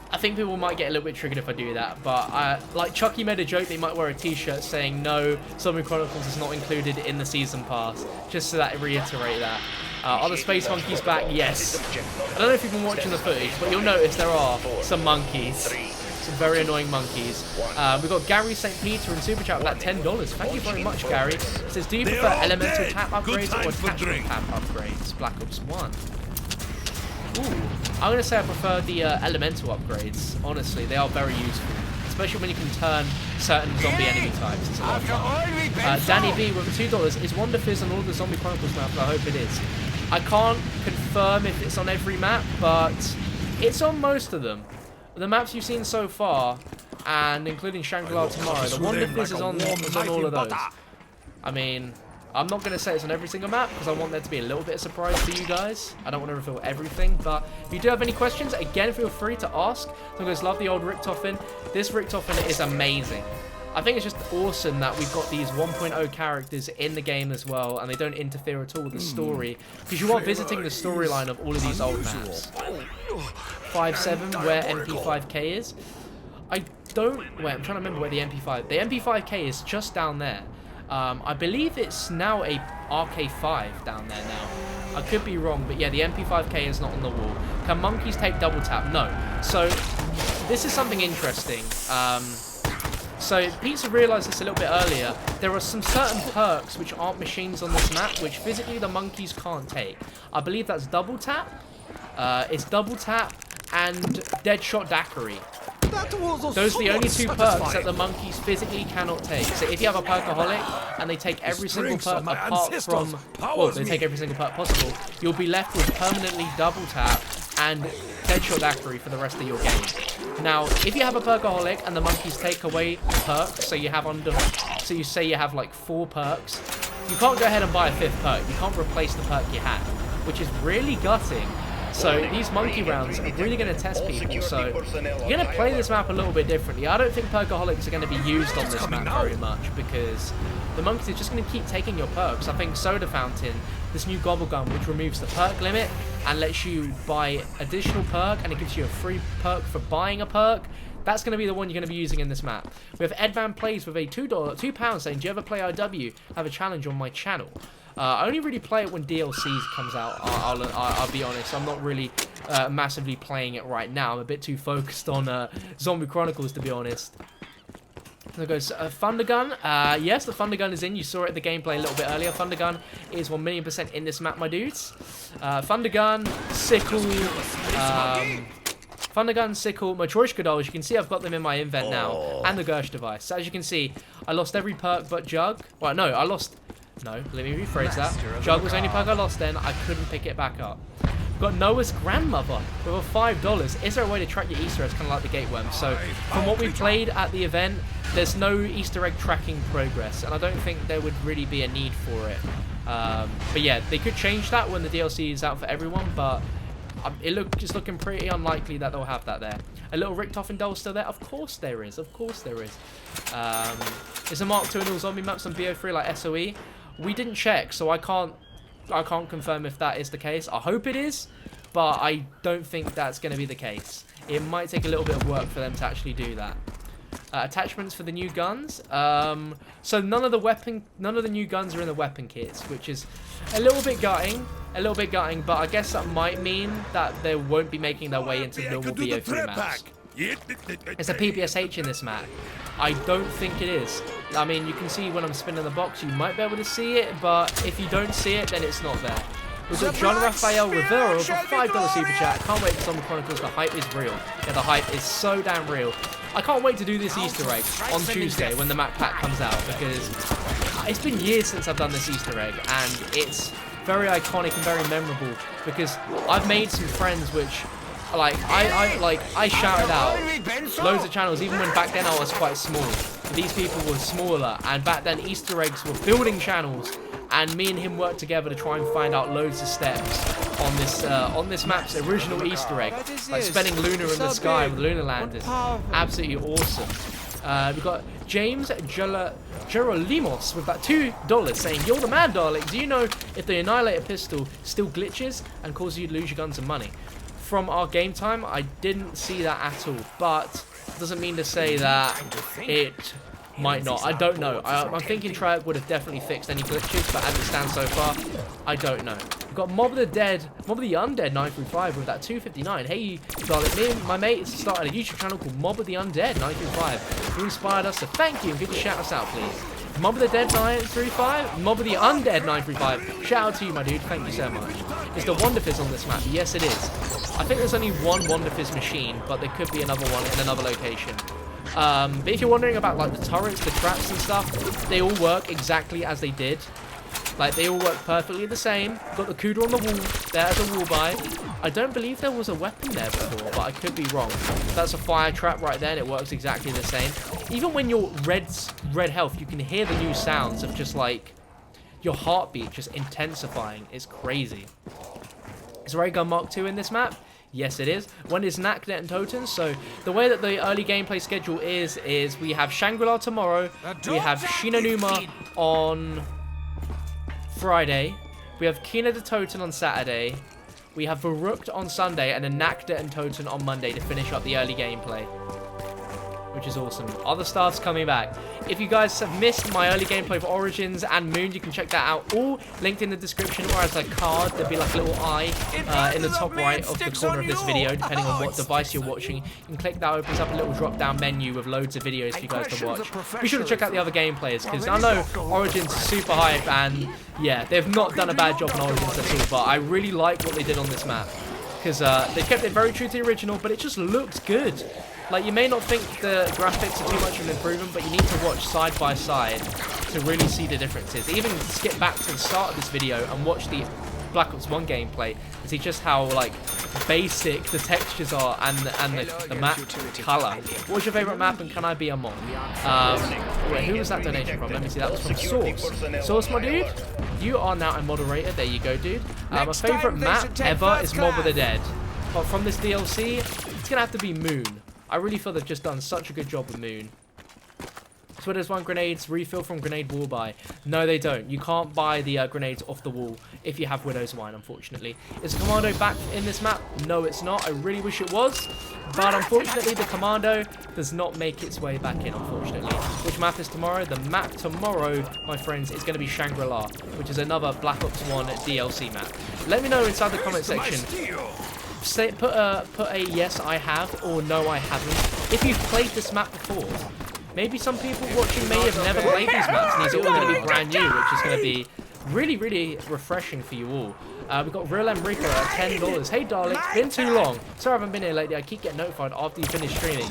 I think people might get a little bit triggered if I do that, but like Chucky made a joke, they might wear a t-shirt saying no, Zombies Chronicles is not included in the season pass, just so that I reiterate that. Are the space monkeys back? Yes. I don't know if you've been watching the footage, but you'll notice there are some monkeys. Some very annoying monkeys. We've got Gary St. Peter in Super Chat with that $10. Thank you very much, Gary. It says, do you prefer elemental tap upgrades or attachment tap upgrades? Black Ops 1. Ooh. I'm going to say I prefer the elemental upgrades. Honestly, they are very useful. Especially when you can turn certain zombie enemy types. It's a lot of fun. Danny B with $2. Is Wonder Fizz on all the Zombie Chronicles maps? I hope it is. I can't confirm if it's on every map, but it's on most of them. The maps you've seen so far, and including Shangri-La tomorrow, the Wonder Fizz is on all of those. I mean, I'm not going to say it's on every single map, because I want there to be a little bit of surprise for you guys. I don't want to reveal everything, but if you do have any questions, again, feel free to ask. Some guys love the old Richtofen. This Richtofen is amazing. I think it's just awesome that we've got these 1.0 characters in the game as well, and they don't interfere at all with the story, because you are visiting the storyline of all of these old maps. 5.7, where MP5K is. Wait, I'm trying to remember where the MP5K is just down there. I believe it's now a RK5 down there now. I could be wrong, but yeah, the MP5K is not on the wall. Can monkeys take double tap? No. So, this is something interesting. So, Pizza realised this a little bit earlier. There are some certain perks which aren't machines on this map, which physically the monkeys can't take. I believe that's double tap. It's double tap and Deadshot Daiquiri. Those are the only 2 perks that the monkeys physically cannot take. So if you have a perkaholic and they take every single perk apart from, well, they take every single perk possible, you'll be left with permanently double tap and Deadshot Daiquiri for the rest of your game. Now, if you have a perkaholic and the monkeys take away the perks, so you say you have like 4 perks, you can't go ahead and buy a 5th perk. You can't replace the perk you had, which is really gutting. So these monkey rounds are really going to test people, so you're going to play this map a little bit differently. I don't think perkaholics are going to be used on this map very much, because the monkeys are just going to keep taking your perks. I think Soda Fountain, this new Gobblegum, which removes the perk limit and lets you buy additional perk, and it gives you a free perk for buying a perk, that's going to be the one you're going to be using in this map. We have Edman Plays with a £2 saying, do you ever play IW? Have a challenge on my channel. I only really play it when DLC comes out, I'll be honest. I'm not really massively playing it right now. I'm a bit too focused on Zombie Chronicles, to be honest. There goes Thundergun. Yes, the Thundergun is in. You saw it in the gameplay a little bit earlier. Thundergun is 1,000,000% in this map, my dudes. Thundergun, Sickle, Thundergun, Sickle, Matryoshka dolls. You can see I've got them in my invent now. And the Gersh device. So as you can see, I lost every perk but Jug. Well, no, I lost No, let me rephrase that. Jug was the only perk I lost then. I couldn't pick it back up. We've got Noah's grandmother with a $5. Is there a way to track your Easter eggs, kind of like the Gateworm? So from what we played at the event, there's no Easter egg tracking progress, and I don't think there would really be a need for it. But yeah, they could change that when the DLC is out for everyone, but it's looking pretty unlikely that they'll have that there. A little Richtofen doll still there? Of course there is. Of course there is. Is a Mark II in all zombie maps on BO3 like SOE? We didn't check, so I can't confirm if that is the case. I hope it is, but I don't think that's going to be the case. It might take a little bit of work for them to actually do that. Attachments for the new guns. So none of the new guns are in the weapon kits, which is a little bit gutting. But I guess that might mean that they won't be making their way into normal BO3 maps. It's a PPSH in this map. I don't think it is. I mean, you can see when I'm spinning the box, you might be able to see it, but if you don't see it, then it's not there. We've got John Rafael Rivera with a $5 super chat. Can't wait for Zombie Chronicles. The hype is real. Yeah, the hype is so damn real. I can't wait to do this Easter egg on Tuesday when the map pack comes out, because it's been years since I've done this Easter egg, and it's very iconic and very memorable, because I've made some friends which, I shouted out loads of channels, even when back then I was quite small. These people were smaller, and back then Easter eggs were building channels, and me and him worked together to try and find out loads of steps on this map's original Easter egg, like spending Lunar in the sky with Lunar Landers. Absolutely awesome. We've got James Gerolimos with that $2 saying, "You're the man, darling. Do you know if the Annihilator pistol still glitches and causes you to lose your guns and money?" From our game time, I didn't see that at all, but doesn't mean to say that it might not. I don't know. I'm thinking Treyarch would have definitely fixed any glitches, but as it stands so far, I don't know. We've got Mob of the Undead 935 with that 259. Hey, darling, me and my mate started a YouTube channel called Mob of the Undead 935. Who inspired us, so thank you, and give a shout us out, please. Mob of the Dead 935, Mob of the Undead 935. Shout out to you, my dude. Thank you so much. Is the Wonderfizz on this map? Yes, it is. I think there's only one Wonderfizz machine, but there could be another one in another location. But if you're wondering about like the turrets, the traps and stuff, they all work exactly as they did. Like, they all work perfectly the same. Got the Cuda on the wall there as a wall buy. I don't believe there was a weapon there before, but I could be wrong. That's a fire trap right there, and it works exactly the same. Even when you're red health, you can hear the new sounds of just like your heartbeat just intensifying. It's crazy. Is Ray Gun Mark II in this map? Yes, it is. When is Naknet and Totems? So the way that the early gameplay schedule is we have Shangri-La tomorrow, we have Shinonuma on Friday, we have Kina de Toten on Saturday, we have Verrucht on Sunday, and then Naknet and Toten on Monday to finish up the early gameplay, which is awesome. Other stuff's coming back. If you guys have missed my early gameplay of Origins and Moon, you can check that out, all linked in the description, or as a card. There'll be like a little eye in the top right of the corner of this video, depending on what device you're watching. You can click that, opens up a little drop down menu with loads of videos for you guys to watch. Be sure to check out the other gameplays, because I know Origins is super hype, and yeah, they've not done a bad job on Origins at all, but I really like what they did on this map, because they kept it very true to the original, but it just looks good. Like, you may not think the graphics are too much of an improvement, but you need to watch side by side to really see the differences. Even skip back to the start of this video and watch the Black Ops 1 gameplay to see just how, like, basic the textures are and the map color. What's your favorite map, and can I be a mod? Wait, who was that donation from? Let me see. That was from Source. Source, my dude? You are now a moderator. There you go, dude. My favorite map ever is Mob of the Dead. But from this DLC, it's going to have to be Moon. I really feel they've just done such a good job with Moon. Twitters want grenades, refill from grenade wall buy. No, they don't. You can't buy the grenades off the wall if you have Widow's Wine, unfortunately. Is the Commando back in this map? No, it's not. I really wish it was. But unfortunately, the Commando does not make its way back in, unfortunately. Which map is tomorrow? The map tomorrow, my friends, is going to be Shangri-La, which is another Black Ops 1 DLC map. Let me know inside the comment section. Put a yes I have or no I haven't if you've played this map before. Maybe some people watching may have never played these maps and these are all going to be brand new, which is going to be really, really refreshing for you all. We've got Real Enrico at $10. Hey, darling, it's been too long. Sorry I haven't been here lately. I keep getting notified after you finish streaming.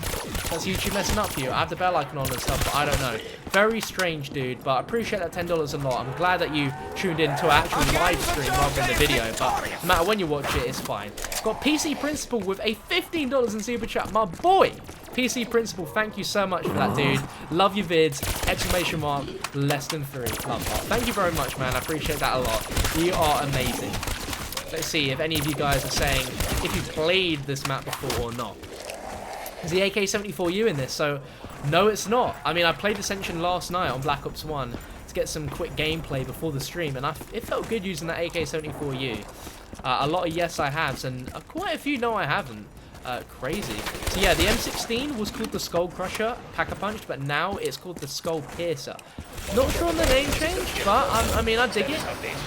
That's YouTube messing up for you. I have the bell icon on and stuff, but I don't know. Very strange, dude, but I appreciate that $10 a lot. I'm glad that you tuned in to an actual live stream rather than the video, but no matter when you watch it, it's fine. Got PC Principal with a $15 in Super Chat. My boy! PC Principal, thank you so much for that, dude. Love your vids. Exclamation mark, less than 3. Love that. Thank you very much, man. I appreciate that a lot. You are amazing. Let's see if any of you guys are saying if you played this map before or not. Is the AK-74U in this? So, no, it's not. I mean, I played Ascension last night on Black Ops 1 to get some quick gameplay before the stream, and it felt good using that AK-74U. A lot of yes I have, and quite a few no I haven't. Crazy. So yeah, the M16 was called the Skull Crusher, Pack-a-Punch, but now it's called the Skull Piercer. Not sure on the name change, but I mean, I dig it.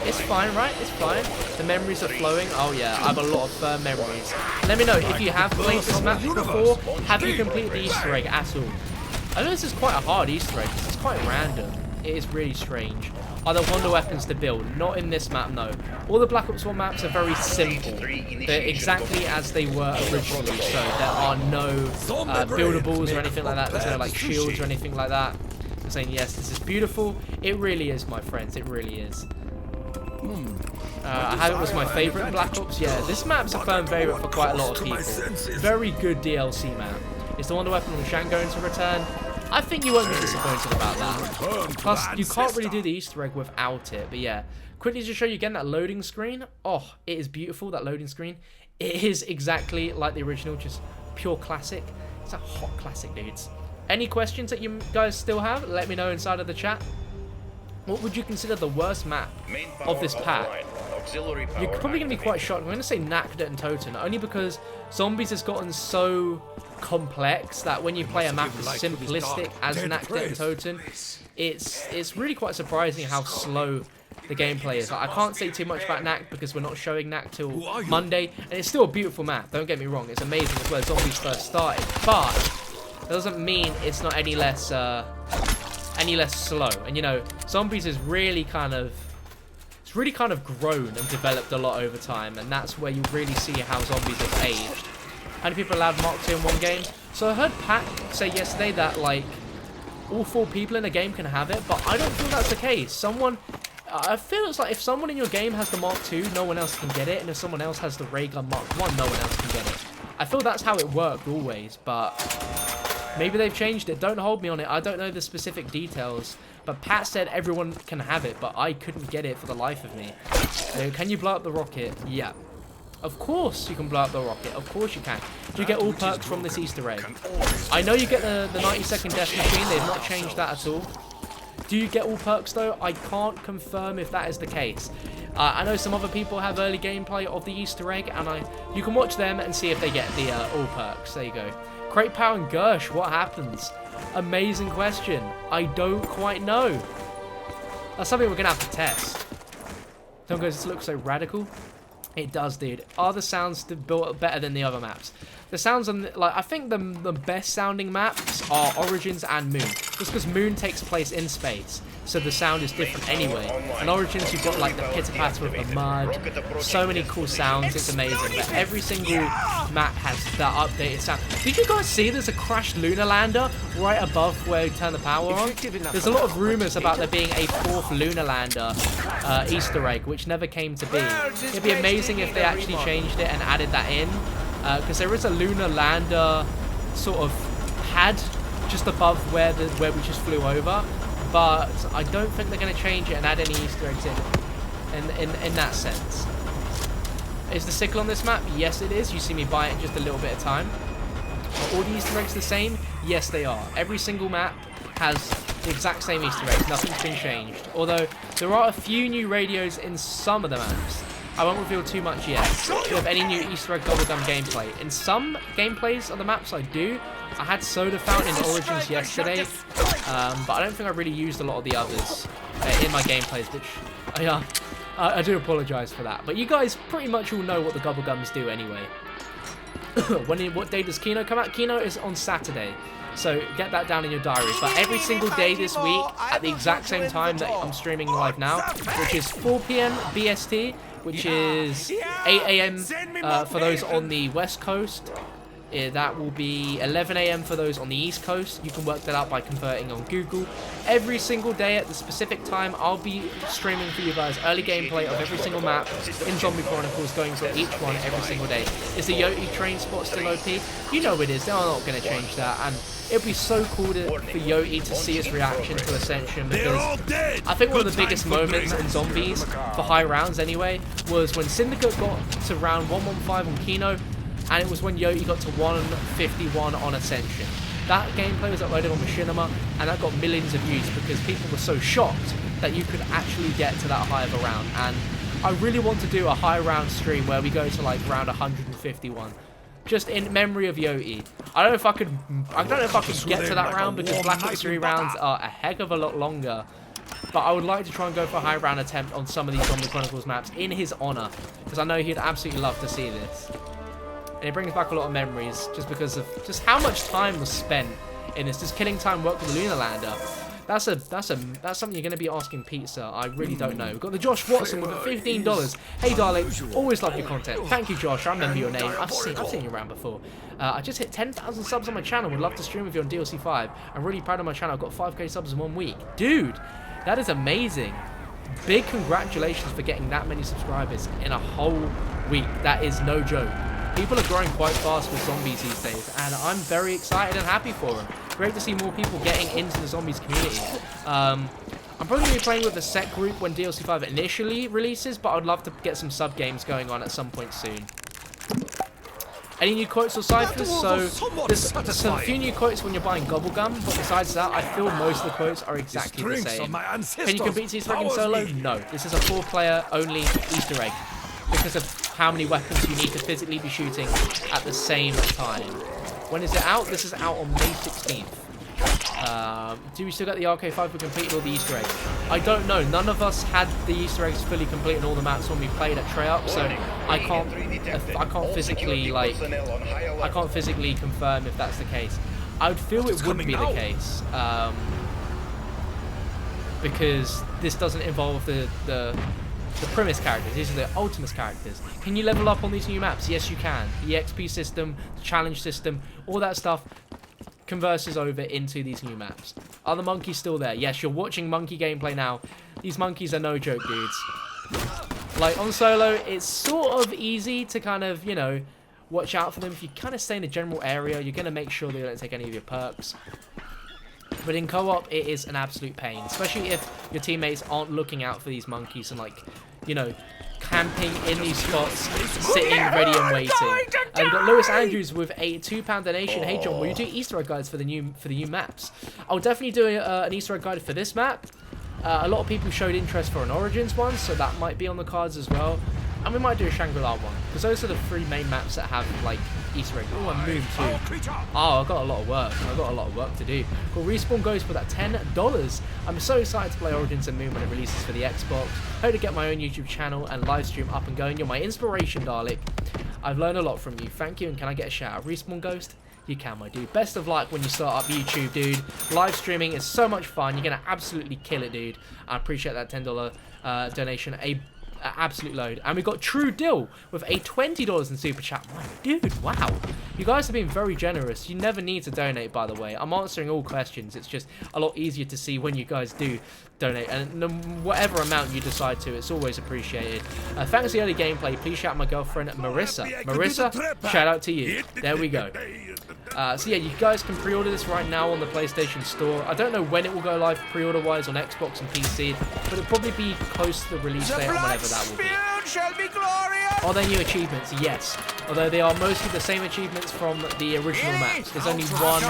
It's fine, right? It's fine. The memories are flowing. Oh yeah, I have a lot of memories. Let me know if you have played this map before. Have you completed the Easter egg at all? I know this is quite a hard Easter egg. It's quite random. It is really strange. Are there wonder weapons to build? Not in this map, no. All the Black Ops 1 maps are very simple. They're exactly as they were originally, so there are no buildables or anything like that. There's no like shields or anything like that. I'm saying yes, this is beautiful. It really is, my friends. It really is. I had it was my favourite Black Ops. Yeah, this map's a firm favourite for quite a lot of people. Very good DLC map. Is the wonder weapon on Shan going to return? I think you won't be disappointed about that. Plus, you can't really do the Easter egg without it. But yeah, quickly to show you again that loading screen. Oh, it is beautiful, that loading screen. It is exactly like the original, just pure classic. It's a hot classic, dudes. Any questions that you guys still have, let me know inside of the chat. What would you consider the worst map of this pack? You're probably going to be quite shocked. I'm going to say Nakda and Toten, only because Zombies has gotten so complex that when you play a map as simplistic as Nakda and Toten, it's really quite surprising how slow the gameplay is. Like, I can't say too much about Nak because we're not showing Nak till Monday, and it's still a beautiful map, don't get me wrong. It's amazing as where Zombies first started, but that doesn't mean it's not any less slow. And you know, Zombies is really kind of grown and developed a lot over time, and that's where you really see how Zombies have aged. How many people allowed Mark II in one game? So I heard Pat say yesterday that like all 4 people in a game can have it, but I don't feel that's the case. I feel it's like if someone in your game has the Mark II, no one else can get it, and if someone else has the Ray Gun Mark I, no one else can get it. I feel that's how it worked always, but maybe they've changed it. Don't hold me on it. I don't know the specific details. But Pat said everyone can have it, but I couldn't get it for the life of me. So, can you blow up the rocket? Yeah. Of course you can blow up the rocket. Of course you can. Do you get all perks from this Easter egg? I know you get the 90-second death machine. They've not changed that at all. Do you get all perks though? I can't confirm if that is the case. I know some other people have early gameplay of the Easter egg, and you can watch them and see if they get the all perks. There you go. Crate Power and Gersh, what happens? Amazing question. I don't quite know. That's something we're going to have to test. Don't go, this looks so radical. It does, dude. Are the sounds built better than the other maps? The sounds on, like, I think the best sounding maps are Origins and Moon. Just because Moon takes place in space, so the sound is different anyway. And Origins, you've got like the pitter-patter of the mud, so many cool sounds, it's amazing. But every single map has that updated sound. Did you guys see there's a crashed Lunar Lander right above where you turn the power on? There's a lot of rumors about there being a 4th Lunar Lander Easter egg, which never came to be. It'd be amazing if they actually changed it and added that in. Because there is a Lunar Lander sort of pad just above where we just flew over, but I don't think they're going to change it and add any Easter eggs in that sense. Is the sickle on this map? Yes, it is. You see me buy it in just a little bit of time. Are all the Easter eggs the same? Yes, they are. Every single map has the exact same Easter eggs. Nothing's been changed. Although there are a few new radios in some of the maps. I won't reveal too much yet. Do you have any new Easter egg bubblegum gameplay? In some gameplays of the maps I do. I had Soda Fountain in Origins yesterday, but I don't think I really used a lot of the others in my gameplays, which I do apologise for that. But you guys pretty much all know what the bubblegums do anyway. What day does Kino come out? Kino is on Saturday. So get that down in your diary. But every single day this week, at the exact same time that I'm streaming live now, which is 4 p.m. BST, which is 8 a.m. For those on the West Coast. That will be 11 a.m. for those on the East Coast. You can work that out by converting on Google. Every single day at the specific time, I'll be streaming for you guys early gameplay of every single map in Zombie Chronicles, going through each one every single day. Is the Yoti train spot still OP? You know it is. They're not going to change that. And it'd be so cool for Yoti to see his reaction to Ascension, because I think one of the biggest moments in Zombies, for high rounds anyway, was when Syndicate got to round 115 on Kino, and it was when Yoti got to 151 on Ascension. That gameplay was uploaded on Machinima, and that got millions of views because people were so shocked that you could actually get to that high of a round. And I really want to do a high round stream where we go to like round 151. Just in memory of Yoti. I don't know if I could get to that round, because Black Ops 3 rounds are a heck of a lot longer. But I would like to try and go for a high round attempt on some of these Zombie Chronicles maps in his honor, because I know he'd absolutely love to see this. And it brings back a lot of memories, just because of just how much time was spent in this. Does killing time work with the Lunar Lander? That's something you're going to be asking Pizza. I really don't know. We've got the Josh Watson with the $15. Hey, darling, always love your content. Thank you, Josh. I remember your name. I've seen you around before. I just hit 10,000 subs on my channel. Would love to stream with you on DLC 5. I'm really proud of my channel. I've got 5k subs in 1 week. Dude, that is amazing. Big congratulations for getting that many subscribers in a whole week. That is no joke. People are growing quite fast with Zombies these days, and I'm very excited and happy for them. Great to see more people getting into the Zombies community. I'm probably going to be playing with a set group when DLC 5 initially releases, but I'd love to get some sub-games going on at some point soon. Any new quotes or ciphers? So there's a few new quotes when you're buying Gobblegum, but besides that, I feel most of the quotes are exactly the same. Can you complete Easter egg in solo? No. This is a 4-player only Easter egg, because of how many weapons you need to physically be shooting at the same time. When is it out? This is out on May 16th. Do we still get the RK5 for completing all the Easter eggs? I don't know. None of us had the Easter eggs fully complete in all the maps when we played at Treyarch, so I can't physically confirm if that's the case. I would feel it would be the case, because this doesn't involve the premise characters. These are the Ultimus characters. Can you level up on these new maps? Yes, you can. The XP system, the challenge system, all that stuff converses over into these new maps. Are the monkeys still there? Yes, you're watching monkey gameplay now. These monkeys are no joke, dudes. Like, on solo, it's sort of easy to kind of, you know, watch out for them. If you kind of stay in the general area, you're going to make sure they don't take any of your perks. But in co-op, it is an absolute pain, especially if your teammates aren't looking out for these monkeys and, like, you know, camping in these spots, sitting ready and waiting. We've got Lewis Andrews with a £2 donation. Hey John, will you do Easter egg guides for the new maps? I'll definitely do an Easter egg guide for this map. A lot of people showed interest for an Origins one, so that might be on the cards as well. And we might do a Shangri-La one, because those are the 3 main maps that have, like, Easter egg. Oh, and Moon too. Oh, I've got a lot of work. I've got a lot of work to do. Got Respawn Ghost for that $10. I'm so excited to play Origins and Moon when it releases for the Xbox. Hope to get my own YouTube channel and live stream up and going. You're my inspiration, Dalek. I've learned a lot from you. Thank you, and can I get a shout out? Respawn Ghost? You can, my dude. Best of luck when you start up YouTube, dude. Live streaming is so much fun. You're going to absolutely kill it, dude. I appreciate that $10 donation. Absolute load. And we got True Dill with a $20 in super chat. My dude, wow, you guys have been very generous. You never need to donate, by the way. I'm answering all questions. It's just a lot easier to see when you guys do donate, and whatever amount you decide to, it's always appreciated. Thanks for the early gameplay. Please shout out my girlfriend Marissa, shout out to you. There we go. So yeah, you guys can pre-order this right now on the PlayStation Store. I don't know when it will go live pre-order wise on Xbox and PC, but it'll probably be close to the release date on whenever that will be. Are there new achievements? Yes. Although they are mostly the same achievements from the original maps. There's only one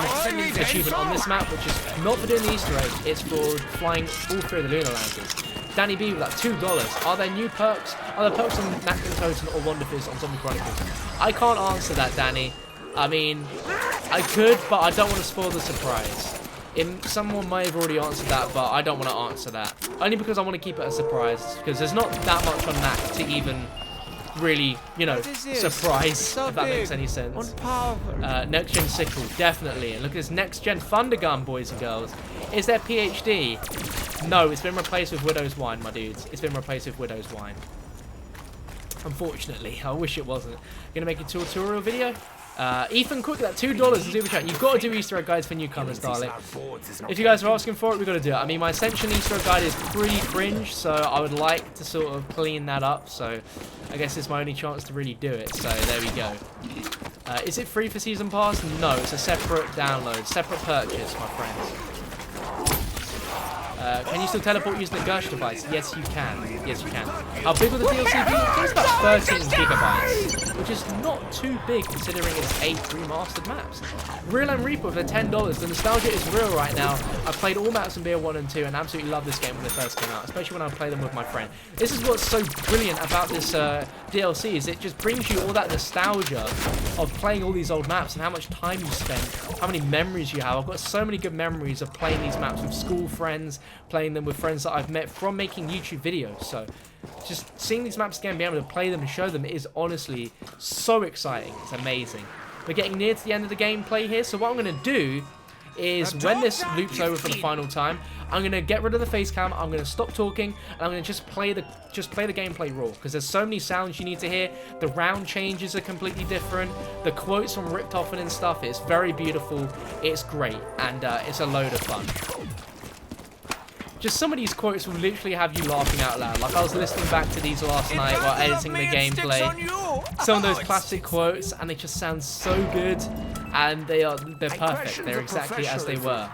achievement on this map, which is not for doing the Easter egg, it's for flying all through the Lunar Landers. Danny B with that $2. Are there new perks? Are there perks on Napkin Totem or Wonderfizz on Zombie Chronicles? I can't answer that, Danny. I mean, I could, but I don't want to spoil the surprise. Someone may have already answered that, but I don't want to answer that. Only because I want to keep it a surprise, because there's not that much on that to even really, you know, surprised, if that makes any sense. Next gen sickle, definitely. And look at this next gen thunder gun, boys and girls. Is there PhD? No, it's been replaced with Widow's Wine, my dudes. It's been replaced with Widow's Wine. Unfortunately, I wish it wasn't. Gonna make a tutorial video. Ethan Cook, that $2 in super chat. You've got to do Easter egg guides for newcomers, darling. If you guys are asking for it, we've got to do it. I mean, my Ascension Easter egg guide is pretty cringe, so I would like to sort of clean that up. So I guess it's my only chance to really do it. So there we go. Is it free for Season Pass? No, it's a separate download, separate purchase, my friends. Can you still teleport using the Gush device? Yes, you can. Yes, you can. How big will the DLC be? I think it's about 13 gigabytes, which is not too big considering it's 8 remastered maps. Real and Reaper for $10. The nostalgia is real right now. I've played all maps in BO1 and 2 and absolutely love this game when it first came out, especially when I play them with my friend. This is what's so brilliant about this DLC, is it just brings you all that nostalgia of playing all these old maps and how much time you spend, how many memories you have. I've got so many good memories of playing these maps with school friends, playing them with friends that I've met from making YouTube videos. So just seeing these maps again, being able to play them and show them is honestly so exciting. It's amazing. We're getting near to the end of the gameplay here, so what I'm going to do is when this loops over for the final time, I'm going to get rid of the face cam, I'm going to stop talking, and I'm going to just play the gameplay raw, because there's so many sounds you need to hear. The round changes are completely different, the quotes from Richtofen and stuff, it's very beautiful, it's great, and it's a load of fun. Just some of these quotes will literally have you laughing out loud. Like I was listening back to these last night while editing the gameplay. Some of those classic quotes, and they just sound so good, and they're perfect. They're exactly as they were.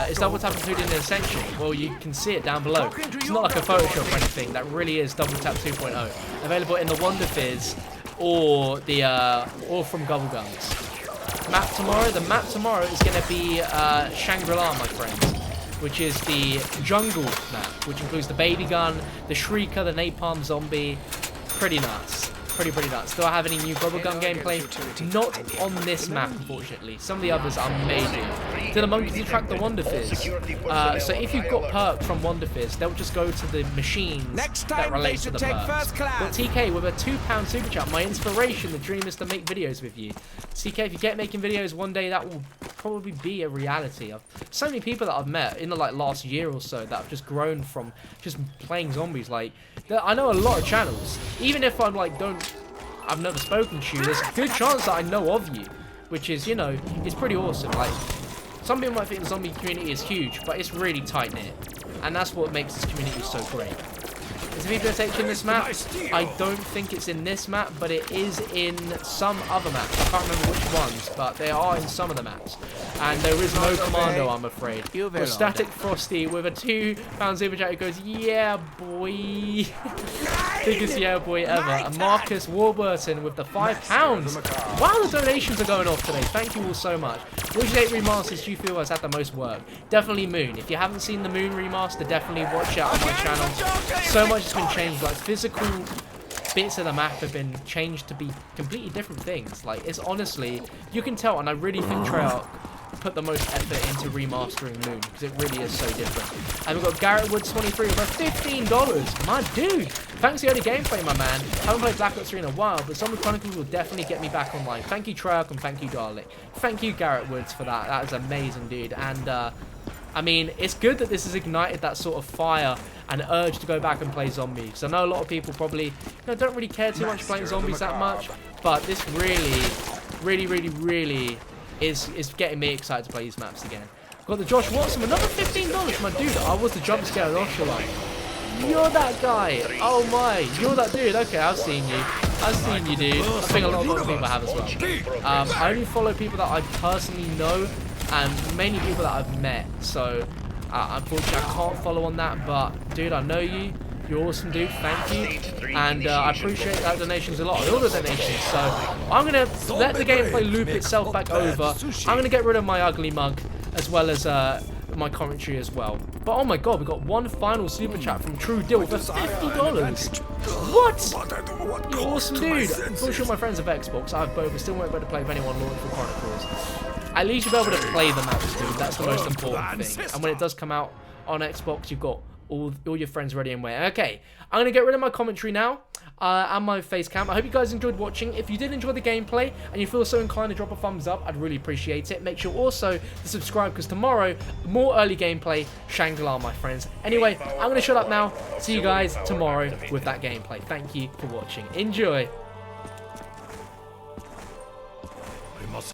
Is that what's included in Ascension? Well, you can see it down below. It's not like a Photoshop or anything. That really is Double Tap 2.0. Available in the Wonder Fizz or from Gubblegums. Map tomorrow. The map tomorrow is going to be Shangri-La, my friends, which is the jungle map, which includes the baby gun, the shrieker, the napalm zombie. Pretty nuts. Pretty nuts. Do I have any new bubblegum gameplay? Not on this map, unfortunately. Some of the others are amazing. Do the monkeys attract the Wonder Fizz? So if you've got perks from Wonder Fizz, they'll just go to the machines that relate to the perks. But TK with a £2 super chat. My inspiration, the dream is to make videos with you. TK, if you get making videos one day, that will probably be a reality. So many people that I've met in the last year or so that have just grown from just playing zombies. Like, I know a lot of channels. Even if I'm I've never spoken to you, there's a good chance that I know of you, which is, you know, it's pretty awesome. Like, some people might think the zombie community is huge, but it's really tight-knit, and that's what makes this community so great. Is the VPSH in this map? I don't think it's in this map, but it is in some other maps. I can't remember which ones, but they are in some of the maps. And there is no commando, I'm afraid. But Static Frosty with a £2 super chat, it goes, yeah, boy. Biggest yeah, boy ever. And Marcus Warburton with the £5. Wow, the donations are going off today. Thank you all so much. Which 8 remasters do you feel has had the most work? Definitely Moon. If you haven't seen the Moon remaster, definitely watch it on my channel. So much has been changed. Like, physical bits of the map have been changed to be completely different things. Like, it's honestly, you can tell, and I really think Treyarch put the most effort into remastering Moon, because it really is so different. And we've got Garrett Woods 23 with $15. My dude, thanks for the gameplay, my man. Haven't played Black Ops 3 in a while, but Zombies Chronicles will definitely get me back online. Thank you, Treyarch, and thank you, Darlick. Thank you, Garrett Woods, for that. That is amazing, dude. And I mean, it's good that this has ignited that sort of fire and urge to go back and play Zombies. I know a lot of people probably, don't really care too much playing Zombies that much, but this really is getting me excited to play these maps again. Got the Josh Watson, another $15, my dude. I was the jump scare of Oshalite. You're that guy. Oh my, you're that dude. Okay, I've seen you. I've seen you, dude. I think a lot of other people have as well. I only follow people that I personally know, and mainly people that I've met. So unfortunately, I can't follow on that. But dude, I know you. You're awesome, dude. Thank you. And I appreciate that donations a lot. All the donations. So I'm going to let the gameplay loop itself back over. I'm going to get rid of my ugly mug, as well as my commentary as well. But oh my god, we got one final super chat from True Dill for $50. What? You're awesome, dude. I'm pretty sure my friends have Xbox. I have both. We still won't be able to play if anyone launches for Chronicles. At least you'll be able to play the maps, dude. That's the most important thing. And when it does come out on Xbox, you've got all your friends ready and waiting. Okay, I'm going to get rid of my commentary now. and my face cam. I hope you guys enjoyed watching. If you did enjoy the gameplay and you feel so inclined to drop a thumbs up, I'd really appreciate it. Make sure also to subscribe, because tomorrow, more early gameplay, Shangri-La, my friends. Anyway, I'm going to shut up now. See you guys tomorrow with that gameplay. Thank you for watching. Enjoy. We must.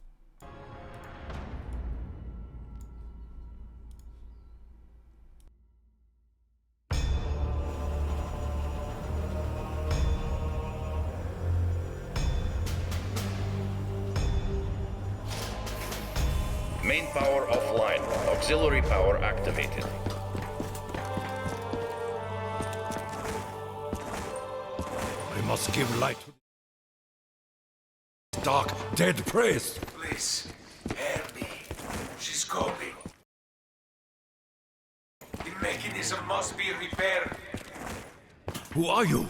Main power offline. Auxiliary power activated. We must give light to this dark, dead place. Please, help me. She's coping. The mechanism must be repaired. Who are you?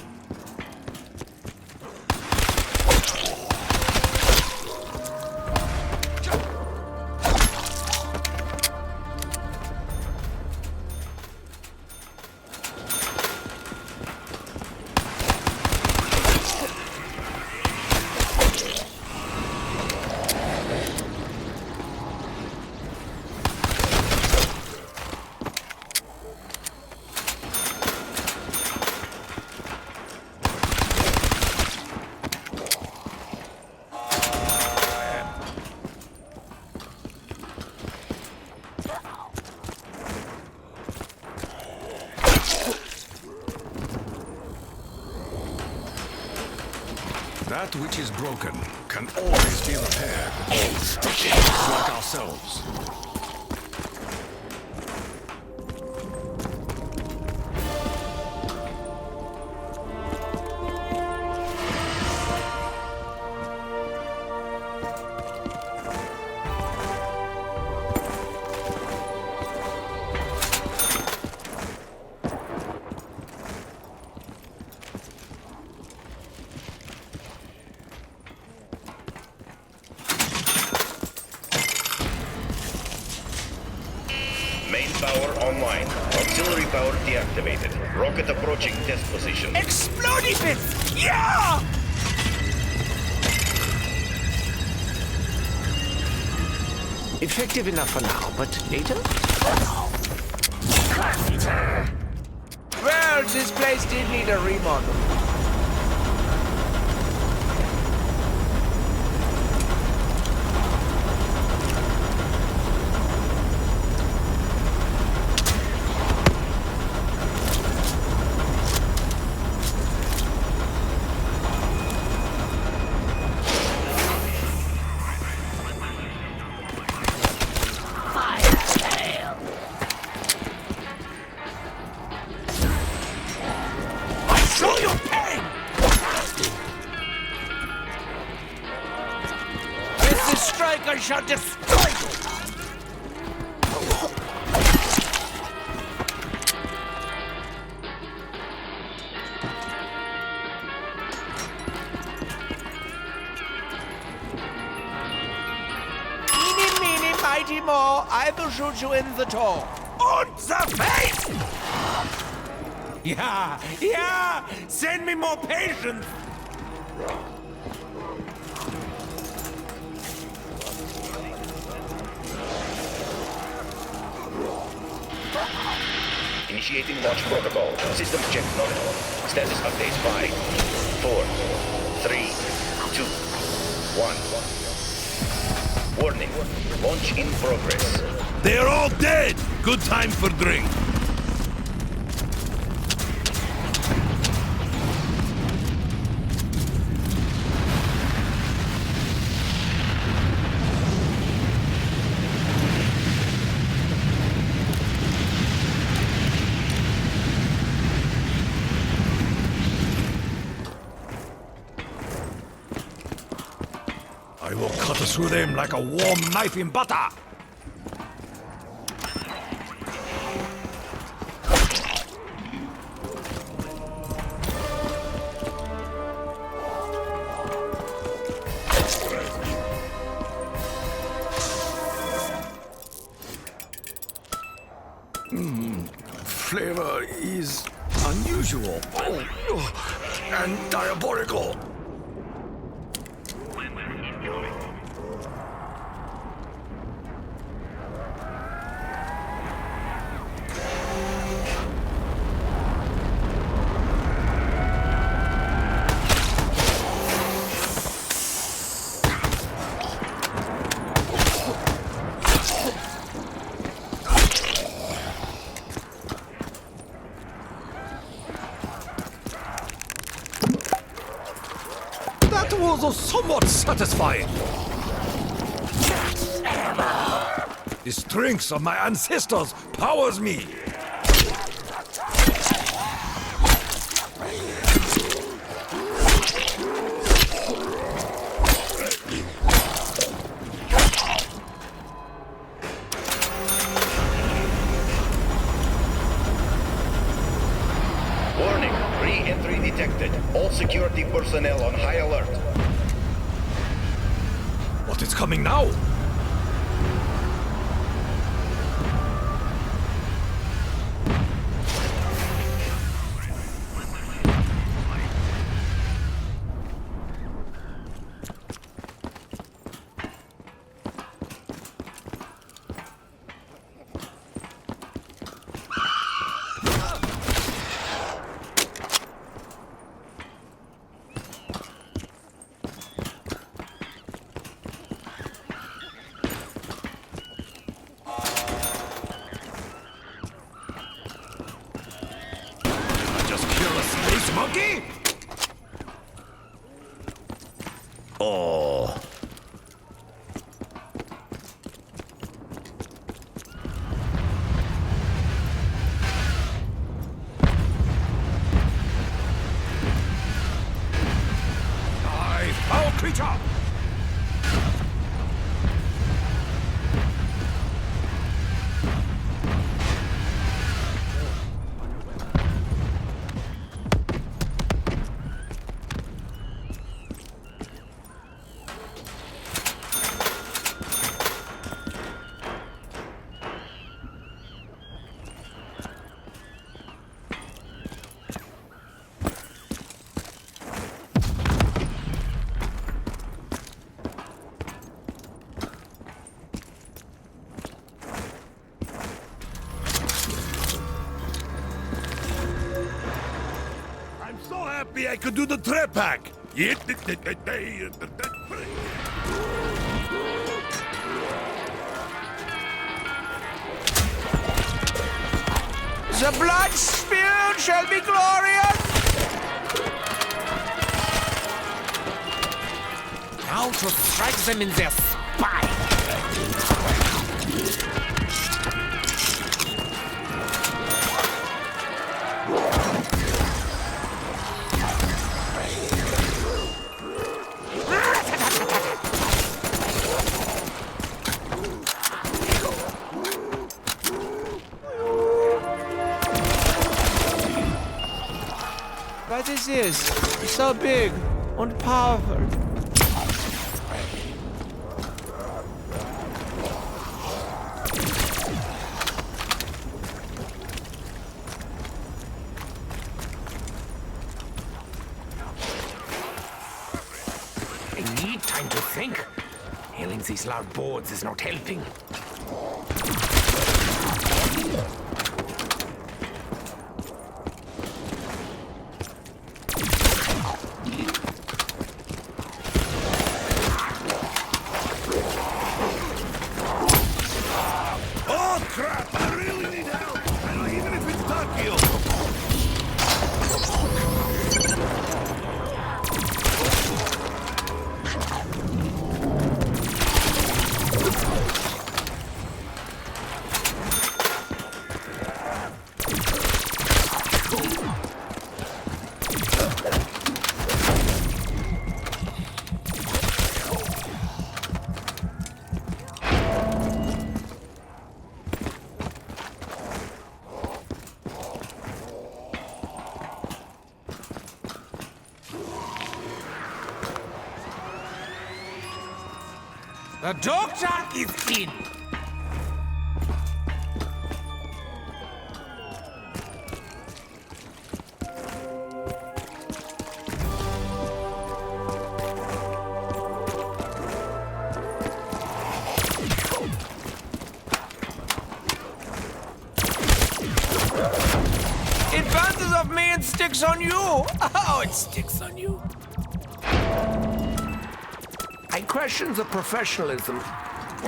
That which is broken can always be repaired. Like ourselves. Main power online. Auxiliary power deactivated. Rocket approaching test position. Exploding bits! Yeah! Effective enough for now, but later? Well, this place did need a remodel. I shall destroy you! Eeny, meeny, mighty mo, I will shoot you in the toe. On the face! Yeah! Send me more patience! Initiating launch protocol. Systems check nominal. Status updates 5, 4, 3, 2, 1. Warning. Launch in progress. They're all dead. Good time for drink. I will cut through them like a warm knife in butter. Flavor is Unusual. And diabolical. That was somewhat satisfying. The strength of my ancestors powers me. Warning, re-entry detected. All security personnel on high alert. What is coming now? Space monkey? Oh. Die, foul creature! So happy I could do the trap pack. The blood spilled shall be glorious. Now to strike them in their spine. What is this? So big and powerful. I need time to think. Hailing these loud boards is not helping. Oh crap! I really need help! Even if it's Tokyo! The doctor is in. It bounces off me and sticks on you. Oh, it sticks on you. I question the professionalism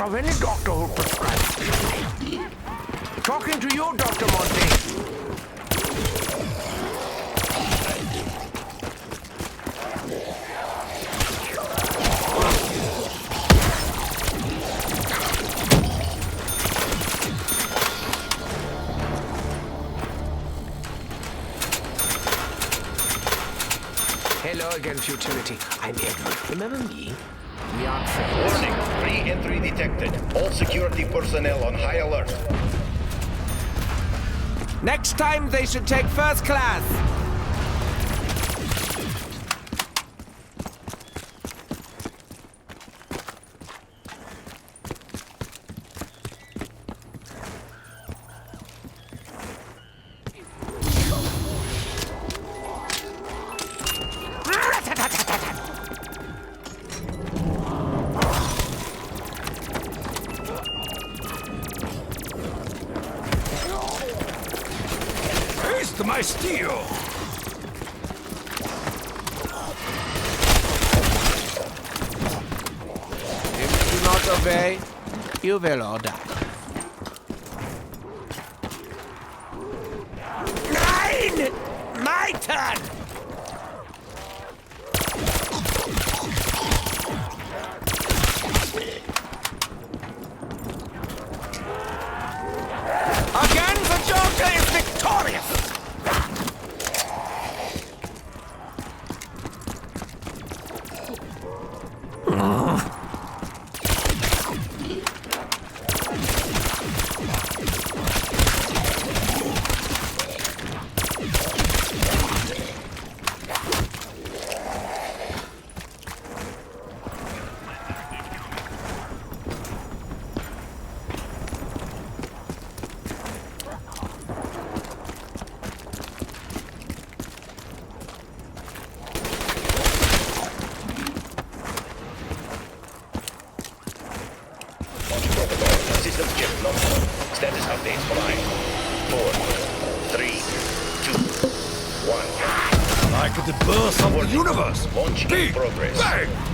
of any doctor who prescribes. Talking to you, Dr. Monte. Hello again, Futility. I'm Edward. Remember me? We aren't friends. Warning, re-entry detected. All security personnel on high alert. Next time they should take first class. Taste my steel! If you do not obey, you will all die. Nine! My turn! Again, the Joker is victorious! Systems check not on. Status updates 5, 4, 3, 2, 1. Like the birth of the universe! Launch in Big progress. bang!